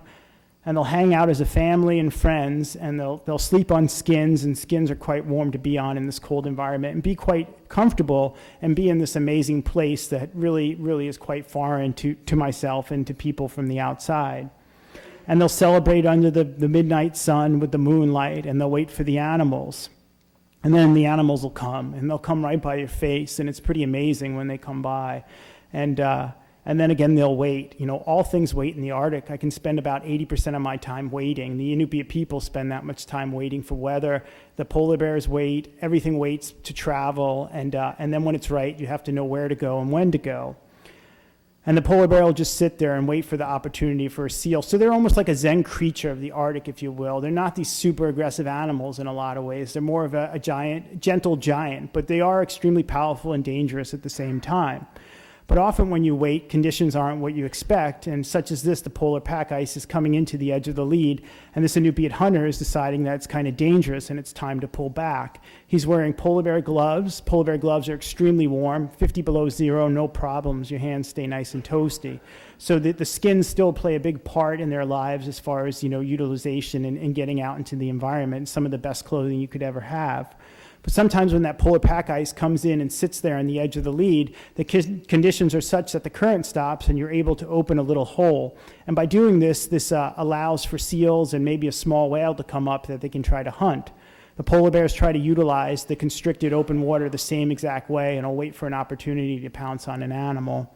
and they'll hang out as a family and friends, and they'll sleep on skins, and skins are quite warm to be on in this cold environment, and be quite comfortable and be in this amazing place that really, really is quite foreign to myself and to people from the outside. And they'll celebrate under the midnight sun with the moonlight, and they'll wait for the animals. And then the animals will come, and they'll come right by your face, and it's pretty amazing when they come by. And then again, they'll wait. You know, all things wait in the Arctic. I can spend about 80% of my time waiting. The Inupiat people spend that much time waiting for weather. The polar bears wait. Everything waits to travel. And then when it's right, you have to know where to go and when to go. And the polar bear will just sit there and wait for the opportunity for a seal. So they're almost like a Zen creature of the Arctic, if you will. They're not these super aggressive animals in a lot of ways. They're more of a gentle giant, but they are extremely powerful and dangerous at the same time. But often when you wait, conditions aren't what you expect, and such as this, the polar pack ice is coming into the edge of the lead, and this Inupiat hunter is deciding that it's kind of dangerous and it's time to pull back. He's wearing polar bear gloves. Polar bear gloves are extremely warm, 50 below zero, no problems. Your hands stay nice and toasty. So the skins still play a big part in their lives as far as, utilization and getting out into the environment, some of the best clothing you could ever have. But sometimes when that polar pack ice comes in and sits there on the edge of the lead, the conditions are such that the current stops and you're able to open a little hole. And by doing this allows for seals and maybe a small whale to come up that they can try to hunt. The polar bears try to utilize the constricted open water the same exact way, and will wait for an opportunity to pounce on an animal.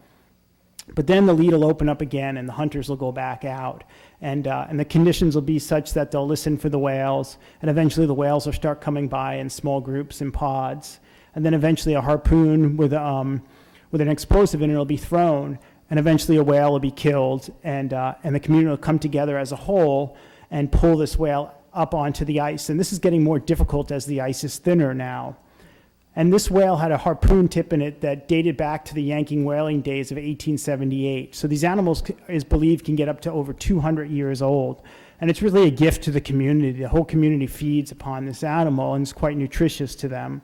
But then the lead will open up again, and the hunters will go back out. And the conditions will be such that they'll listen for the whales, and eventually the whales will start coming by in small groups and pods. And then eventually a harpoon with an explosive in it will be thrown, and eventually a whale will be killed, and the community will come together as a whole and pull this whale up onto the ice. And this is getting more difficult as the ice is thinner now. And this whale had a harpoon tip in it that dated back to the yanking whaling days of 1878. So these animals is believed can get up to over 200 years old. And it's really a gift to the community. The whole community feeds upon this animal, and it's quite nutritious to them.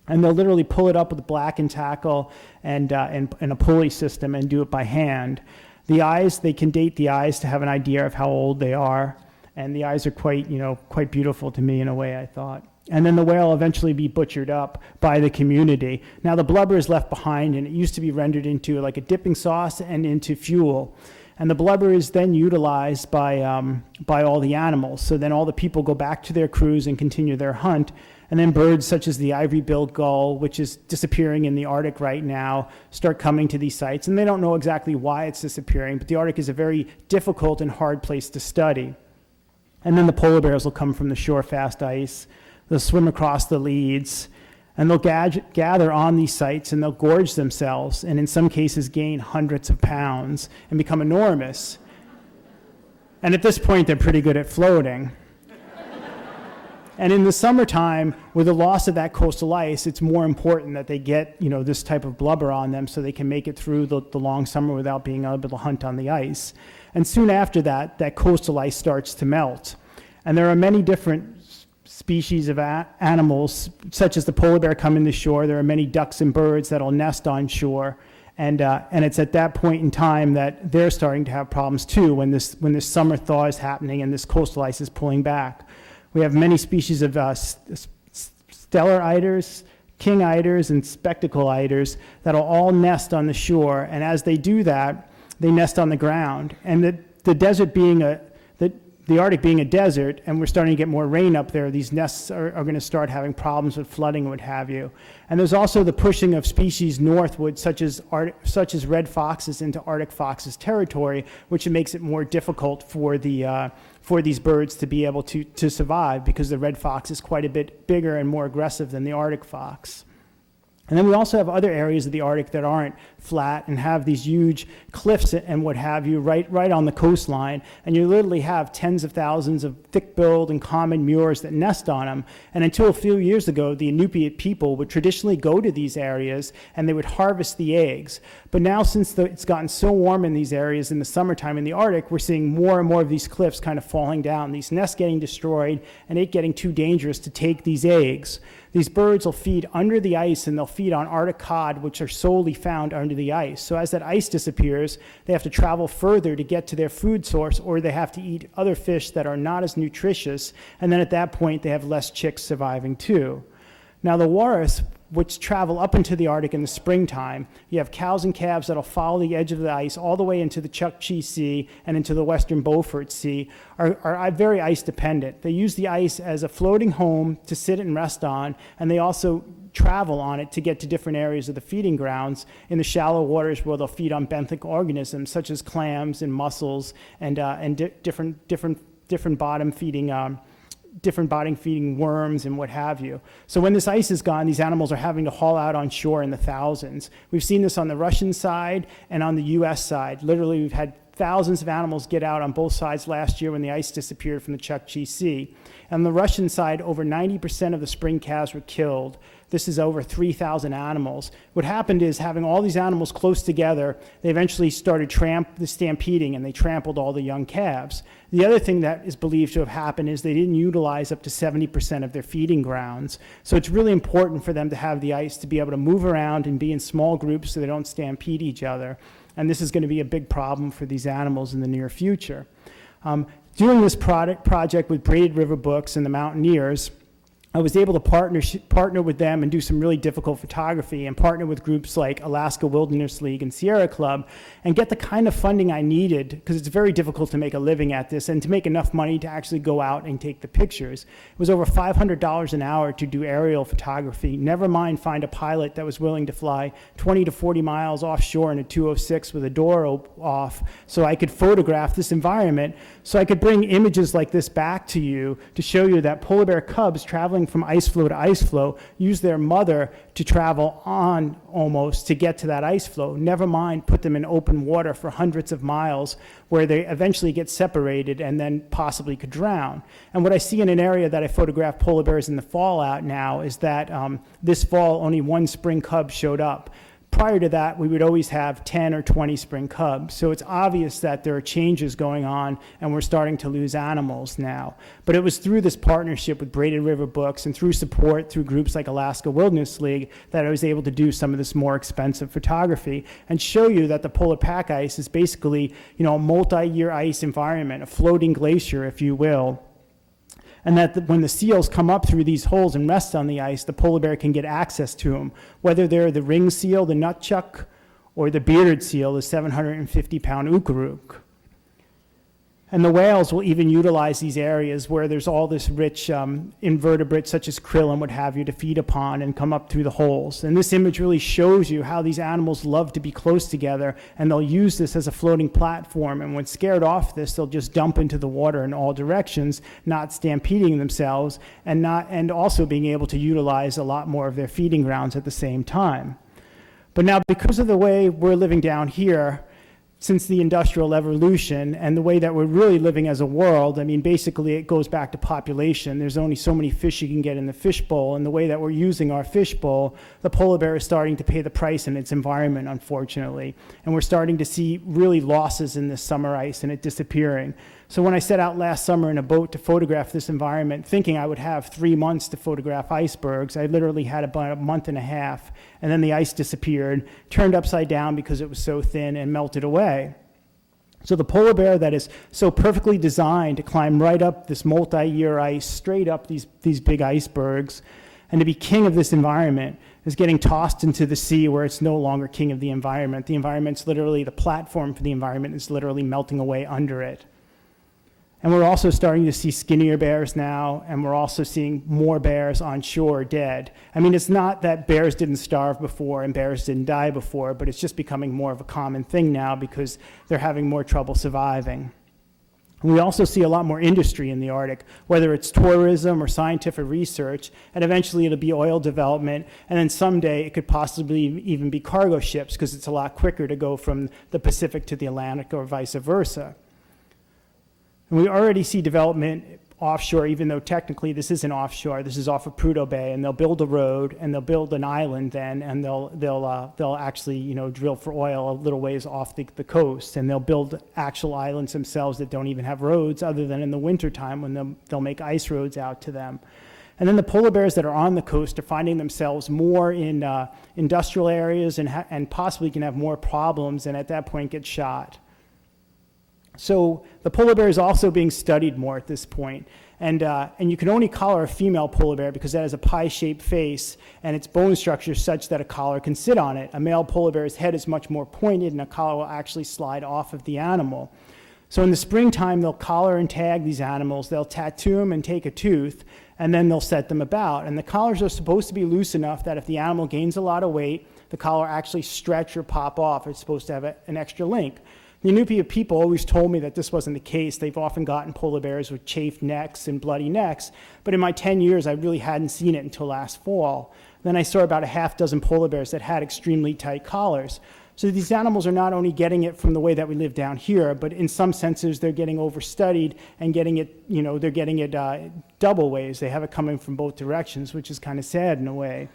And they'll literally pull it up with a black and tackle and a pulley system and do it by hand. The eyes, they can date the eyes to have an idea of how old they are. And the eyes are quite beautiful to me in a way, I thought. And then the whale will eventually be butchered up by the community. Now the blubber is left behind, and it used to be rendered into like a dipping sauce and into fuel. And the blubber is then utilized by all the animals. So then all the people go back to their crews and continue their hunt. And then birds such as the ivory-billed gull, which is disappearing in the Arctic right now, start coming to these sites. And they don't know exactly why it's disappearing, but the Arctic is a very difficult and hard place to study. And then the polar bears will come from the shore-fast ice. They'll swim across the leads, and they'll gather on these sites, and they'll gorge themselves, and in some cases gain hundreds of pounds and become enormous. And at this point, they're pretty good at floating. And in the summertime, with the loss of that coastal ice, it's more important that they get, this type of blubber on them so they can make it through the long summer without being able to hunt on the ice. And soon after that coastal ice starts to melt. And there are many different species of animals, such as the polar bear coming to shore. There are many ducks and birds that'll nest on shore. And it's at that point in time that they're starting to have problems too, when this summer thaw is happening and this coastal ice is pulling back. We have many species of stellar eiders, king eiders, and spectacle eiders that'll all nest on the shore. And as they do that, they nest on the ground. And the desert being the Arctic being a desert, and we're starting to get more rain up there, these nests are going to start having problems with flooding and what have you. And there's also the pushing of species northward, such as red foxes into Arctic foxes territory, which makes it more difficult for these birds to be able to survive, because the red fox is quite a bit bigger and more aggressive than the Arctic fox. And then we also have other areas of the Arctic that aren't flat and have these huge cliffs and what have you right on the coastline. And you literally have tens of thousands of thick-billed and common murres that nest on them. And until a few years ago, the Inupiat people would traditionally go to these areas and they would harvest the eggs. But now, since it's gotten so warm in these areas in the summertime in the Arctic, we're seeing more and more of these cliffs kind of falling down, these nests getting destroyed, and it getting too dangerous to take these eggs. These birds will feed under the ice, and they'll feed on Arctic cod, which are solely found under the ice. So as that ice disappears, they have to travel further to get to their food source, or they have to eat other fish that are not as nutritious, and then at that point, they have less chicks surviving too. Now the walrus, which travel up into the Arctic in the springtime, you have cows and calves that'll follow the edge of the ice all the way into the Chukchi Sea and into the western Beaufort Sea, are very ice dependent. They use the ice as a floating home to sit and rest on, and they also travel on it to get to different areas of the feeding grounds in the shallow waters, where they'll feed on benthic organisms such as clams and mussels and different bottom feeding worms and what have you. So when this ice is gone, these animals are having to haul out on shore in the thousands. We've seen this on the Russian side and on the US side. Literally, we've had thousands of animals get out on both sides last year when the ice disappeared from the Chukchi Sea. On the Russian side, over 90% of the spring calves were killed. This is over 3,000 animals. What happened is, having all these animals close together, they eventually started stampeding, and they trampled all the young calves. The other thing that is believed to have happened is they didn't utilize up to 70% of their feeding grounds. So it's really important for them to have the ice to be able to move around and be in small groups so they don't stampede each other. And this is going to be a big problem for these animals in the near future. Doing this project with Braided River Books and the Mountaineers, I was able to partner with them and do some really difficult photography, and partner with groups like Alaska Wilderness League and Sierra Club, and get the kind of funding I needed, because it's very difficult to make a living at this and to make enough money to actually go out and take the pictures. It was over $500 an hour to do aerial photography, never mind find a pilot that was willing to fly 20 to 40 miles offshore in a 206 with a door off, so I could photograph this environment, so I could bring images like this back to you to show you that polar bear cubs traveling from ice floe to ice floe use their mother to travel on almost to get to that ice floe. Never mind put them in open water for hundreds of miles, where they eventually get separated and then possibly could drown. And what I see in an area that I photograph polar bears in the fall out now is that this fall only one spring cub showed up. Prior to that, we would always have 10 or 20 spring cubs. So it's obvious that there are changes going on, and we're starting to lose animals now. But it was through this partnership with Braided River Books and through support through groups like Alaska Wilderness League that I was able to do some of this more expensive photography and show you that the polar pack ice is basically, a multi-year ice environment, a floating glacier, if you will. And that when the seals come up through these holes and rest on the ice, the polar bear can get access to them, whether they're the ring seal, the nutchuck, or the bearded seal, the 750-pound ukaruk. And the whales will even utilize these areas where there's all this rich invertebrates such as krill and what have you to feed upon and come up through the holes. And this image really shows you how these animals love to be close together, and they'll use this as a floating platform. And when scared off this, they'll just dump into the water in all directions, not stampeding themselves, and also being able to utilize a lot more of their feeding grounds at the same time. But now, because of the way we're living down here, since the Industrial Revolution and the way that we're really living as a world, basically it goes back to population. There's only so many fish you can get in the fish bowl, and the way that we're using our fish bowl, the polar bear is starting to pay the price in its environment, unfortunately. And we're starting to see really losses in this summer ice and it disappearing. So when I set out last summer in a boat to photograph this environment, thinking I would have 3 months to photograph icebergs, I literally had about a month and a half, and then the ice disappeared, turned upside down because it was so thin, and melted away. So the polar bear that is so perfectly designed to climb right up this multi-year ice, straight up these big icebergs, And to be king of this environment is getting tossed into the sea where it's no longer king of the environment. The environment's literally, the platform for the environment is literally melting away under it. And we're also starting to see skinnier bears now, and we're also seeing more bears on shore dead. I mean, it's not that bears didn't starve before and bears didn't die before, but it's just becoming more of a common thing now because they're having more trouble surviving. We also see a lot more industry in the Arctic, whether it's tourism or scientific research, and eventually it'll be oil development, and then someday it could possibly even be cargo ships because it's a lot quicker to go from the Pacific to the Atlantic or vice versa. And we already see development offshore, even though technically this isn't offshore. This is off of Prudhoe Bay, and they'll build a road, and they'll build an island then, and they'll actually drill for oil a little ways off the coast, and they'll build actual islands themselves that don't even have roads, other than in the wintertime when they'll make ice roads out to them. And then the polar bears that are on the coast are finding themselves more in industrial areas and possibly can have more problems, and at that point get shot. So the polar bear is also being studied more at this point. And you can only collar a female polar bear because that has a pie-shaped face and its bone structure is such that a collar can sit on it. A male polar bear's head is much more pointed and a collar will actually slide off of the animal. So in the springtime, they'll collar and tag these animals. They'll tattoo them and take a tooth, and then they'll set them about. And the collars are supposed to be loose enough that if the animal gains a lot of weight, the collar actually stretch or pop off. It's supposed to have an extra link. The Inupiat people always told me that this wasn't the case. They've often gotten polar bears with chafed necks and bloody necks, but in my 10 years, I really hadn't seen it until last fall. Then I saw about a half dozen polar bears that had extremely tight collars. So these animals are not only getting it from the way that we live down here, but in some senses, they're getting overstudied and getting it, they're getting it double ways. They have it coming from both directions, which is kind of sad in a way.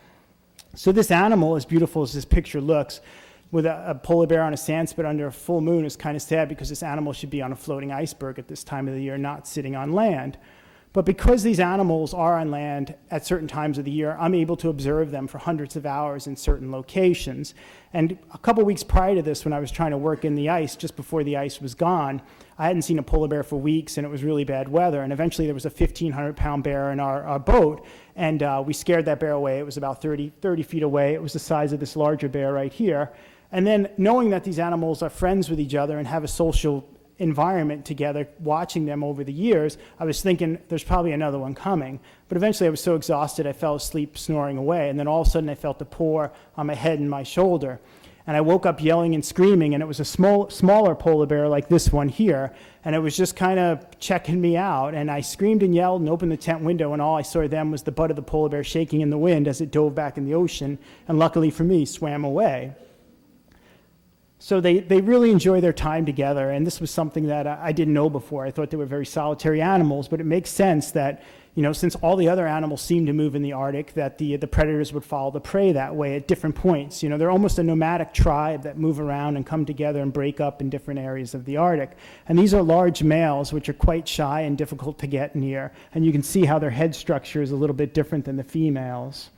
So this animal, as beautiful as this picture looks, with a polar bear on a sand spit under a full moon is kind of sad because this animal should be on a floating iceberg at this time of the year, not sitting on land. But because these animals are on land at certain times of the year, I'm able to observe them for hundreds of hours in certain locations. And a couple weeks prior to this, when I was trying to work in the ice, just before the ice was gone, I hadn't seen a polar bear for weeks, and it was really bad weather. And eventually there was a 1,500-pound bear in our boat, and we scared that bear away. It was about 30 feet away. It was the size of this larger bear right here. And then knowing that these animals are friends with each other and have a social environment together, watching them over the years, I was thinking there's probably another one coming. But eventually I was so exhausted I fell asleep snoring away, and then all of a sudden I felt a paw on my head and my shoulder. And I woke up yelling and screaming, and it was a smaller polar bear like this one here, and it was just kind of checking me out. And I screamed and yelled and opened the tent window, and all I saw then was the butt of the polar bear shaking in the wind as it dove back in the ocean, and luckily for me, swam away. So they really enjoy their time together, and this was something that I didn't know before. I thought they were very solitary animals, but it makes sense that, since all the other animals seem to move in the Arctic, that the predators would follow the prey that way at different points. They're almost a nomadic tribe that move around and come together and break up in different areas of the Arctic. And these are large males, which are quite shy and difficult to get near, and you can see how their head structure is a little bit different than the females.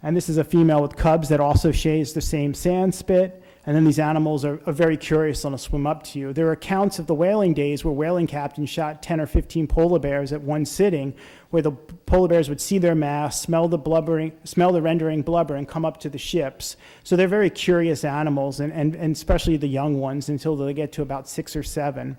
And this is a female with cubs that also shares the same sand spit. And then these animals are very curious and will swim up to you. There are accounts of the whaling days where whaling captains shot 10 or 15 polar bears at one sitting, where the polar bears would see their mass, smell the rendering blubber, and come up to the ships. So they're very curious animals, and especially the young ones, until they get to about 6 or 7.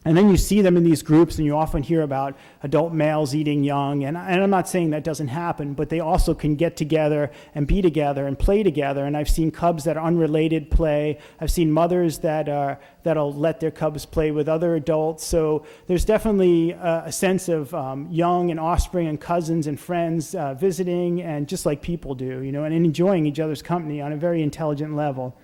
And then you see them in these groups, and you often hear about adult males eating young. And I'm not saying that doesn't happen, but they also can get together and be together and play together. And I've seen cubs that are unrelated play. I've seen mothers that'll let their cubs play with other adults. So there's definitely a sense of young and offspring and cousins and friends visiting, and just like people do, and enjoying each other's company on a very intelligent level.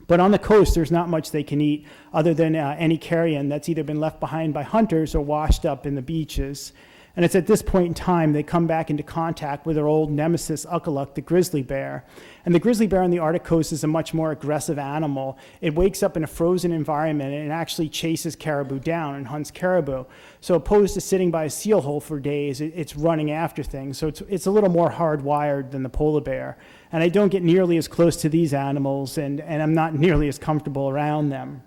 But on the coast, there's not much they can eat other than any carrion that's either been left behind by hunters or washed up in the beaches. And it's at this point in time they come back into contact with their old nemesis, Ukaluk, the grizzly bear. And the grizzly bear on the Arctic coast is a much more aggressive animal. It wakes up in a frozen environment and it actually chases caribou down and hunts caribou. So opposed to sitting by a seal hole for days, it's running after things. So it's a little more hardwired than the polar bear. And I don't get nearly as close to these animals, and I'm not nearly as comfortable around them.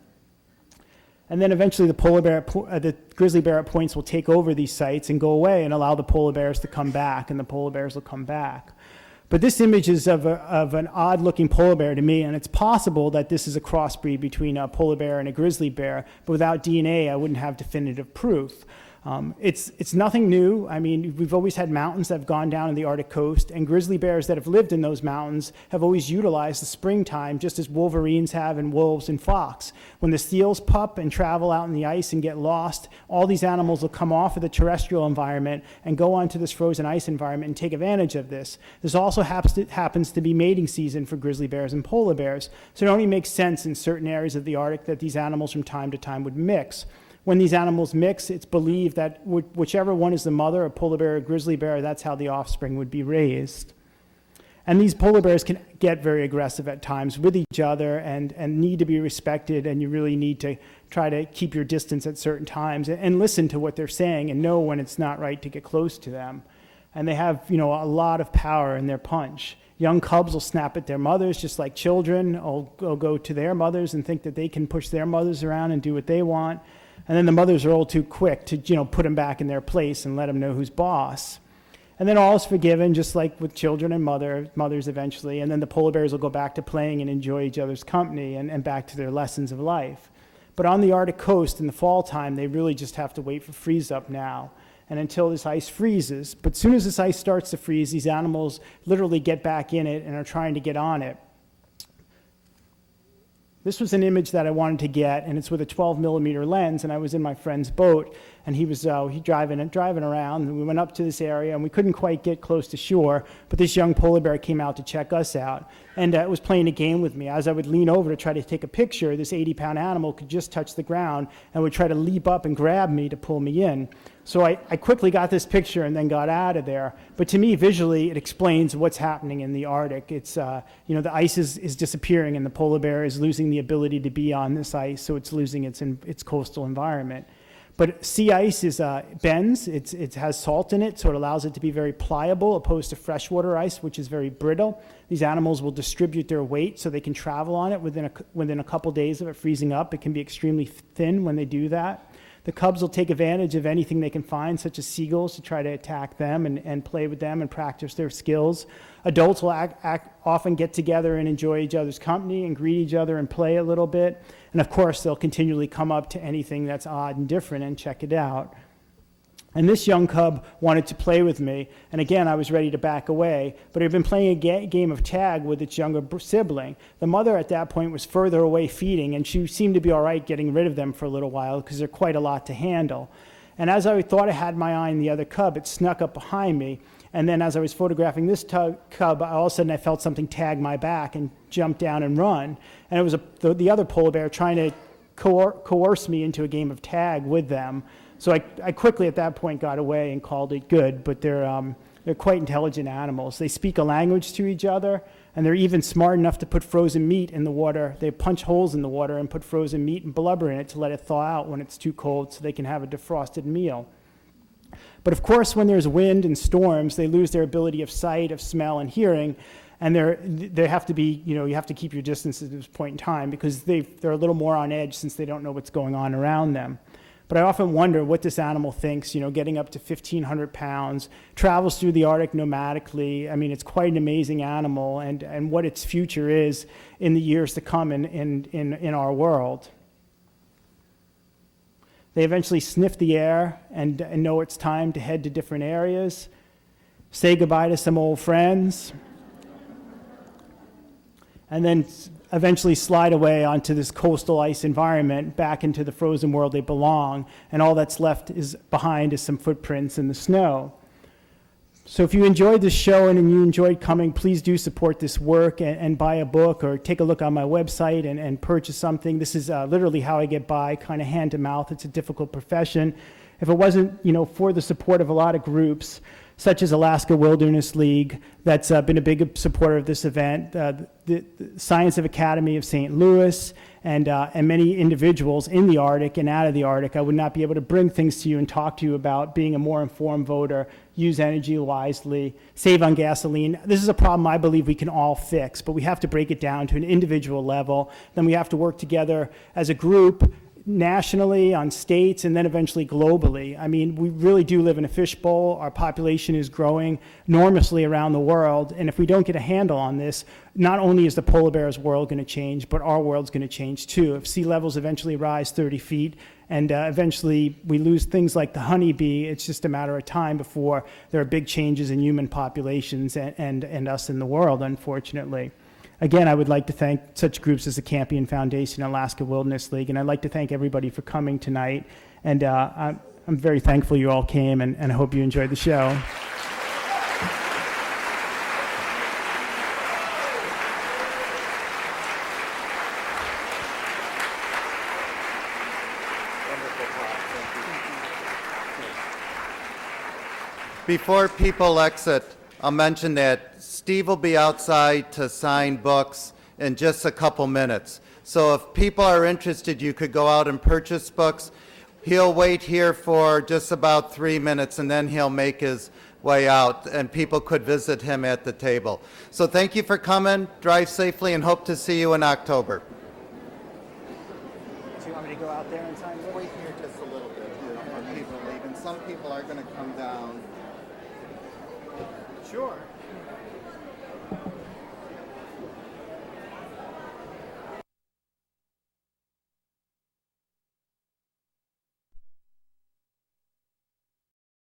And then eventually the grizzly bear at points will take over these sites and go away and allow the polar bears to come back, and the polar bears will come back. But this image is of an odd-looking polar bear to me, and it's possible that this is a crossbreed between a polar bear and a grizzly bear, but without DNA, I wouldn't have definitive proof. It's nothing new. I mean, we've always had mountains that have gone down in the Arctic coast, and grizzly bears that have lived in those mountains have always utilized the springtime, just as wolverines have and wolves and fox. When the seals pup and travel out in the ice and get lost, all these animals will come off of the terrestrial environment and go onto this frozen ice environment and take advantage of this. This also happens to be mating season for grizzly bears and polar bears, so it only makes sense in certain areas of the Arctic that these animals from time to time would mix. When these animals mix, it's believed that whichever one is the mother, a polar bear or grizzly bear, that's how the offspring would be raised. And these polar bears can get very aggressive at times with each other and need to be respected, and you really need to try to keep your distance at certain times and listen to what they're saying and know when it's not right to get close to them. And they have, a lot of power in their punch. Young cubs will snap at their mothers just like children will go to their mothers and think that they can push their mothers around and do what they want. And then the mothers are all too quick to, put them back in their place and let them know who's boss. And then all is forgiven, just like with children and mothers eventually. And then the polar bears will go back to playing and enjoy each other's company and back to their lessons of life. But on the Arctic coast in the fall time, they really just have to wait for freeze up now. And until this ice freezes. But as soon as this ice starts to freeze, these animals literally get back in it and are trying to get on it. This was an image that I wanted to get, and it's with a 12 millimeter lens, and I was in my friend's boat, and he was driving around, and we went up to this area, and we couldn't quite get close to shore, but this young polar bear came out to check us out, and it was playing a game with me. As I would lean over to try to take a picture, this 80-pound animal could just touch the ground and would try to leap up and grab me to pull me in. So I quickly got this picture and then got out of there. But to me, visually, it explains what's happening in the Arctic. It's, the ice is disappearing and the polar bear is losing the ability to be on this ice, so it's losing its coastal environment. But sea ice bends, it has salt in it, so it allows it to be very pliable, opposed to freshwater ice, which is very brittle. These animals will distribute their weight so they can travel on it within a couple days of it freezing up. It can be extremely thin when they do that. The cubs will take advantage of anything they can find, such as seagulls, to try to attack them and play with them and practice their skills. Adults will often get together and enjoy each other's company and greet each other and play a little bit. And of course, they'll continually come up to anything that's odd and different and check it out. And this young cub wanted to play with me, and again, I was ready to back away, but I'd been playing a game of tag with its younger sibling. The mother at that point was further away feeding, and she seemed to be all right getting rid of them for a little while because they're quite a lot to handle. And as I thought I had my eye on the other cub, it snuck up behind me, and then as I was photographing this cub, all of a sudden I felt something tag my back and jumped down and run. And it was the other polar bear trying to coerce me into a game of tag with them. So I quickly at that point got away and called it good, but they're quite intelligent animals. They speak a language to each other, and they're even smart enough to put frozen meat in the water. They punch holes in the water and put frozen meat and blubber in it to let it thaw out when it's too cold so they can have a defrosted meal. But of course, when there's wind and storms, they lose their ability of sight, of smell, and hearing, and they have to be, you have to keep your distance at this point in time because they're a little more on edge since they don't know what's going on around them. But I often wonder what this animal thinks, getting up to 1,500 pounds, travels through the Arctic nomadically. I mean, it's quite an amazing animal, and what its future is in the years to come in our world. They eventually sniff the air and know it's time to head to different areas, say goodbye to some old friends, and then eventually slide away onto this coastal ice environment back into the frozen world they belong, and all that's left behind is some footprints in the snow. So if you enjoyed this show and you enjoyed coming, please do support this work and buy a book or take a look on my website and purchase something. This is literally how I get by, kind of hand to mouth. It's a difficult profession. If it wasn't, for the support of a lot of groups, such as Alaska Wilderness League, that's been a big supporter of this event, the Science of Academy of St. Louis, and many individuals in the Arctic and out of the Arctic, I would not be able to bring things to you and talk to you about being a more informed voter, use energy wisely, save on gasoline. This is a problem I believe we can all fix, but we have to break it down to an individual level. Then we have to work together as a group nationally, on states, and then eventually globally. I mean, we really do live in a fishbowl. Our population is growing enormously around the world, and if we don't get a handle on this, not only is the polar bear's world going to change, but our world's going to change too. If sea levels eventually rise 30 feet, and eventually we lose things like the honeybee, it's just a matter of time before there are big changes in human populations and us in the world, unfortunately. Again, I would like to thank such groups as the Campion Foundation and Alaska Wilderness League, and I'd like to thank everybody for coming tonight. And I'm very thankful you all came, and I hope you enjoyed the show.
Before people exit, I'll mention that Steve will be outside to sign books in just a couple minutes. So if people are interested, you could go out and purchase books. He'll wait here for just about 3 minutes, and then he'll make his way out, and people could visit him at the table. So thank you for coming. Drive safely, and hope to see you in October.
Do you want me to go out there and sign books?
Wait here just a little bit when people leave, and some people are going to come down.
Sure.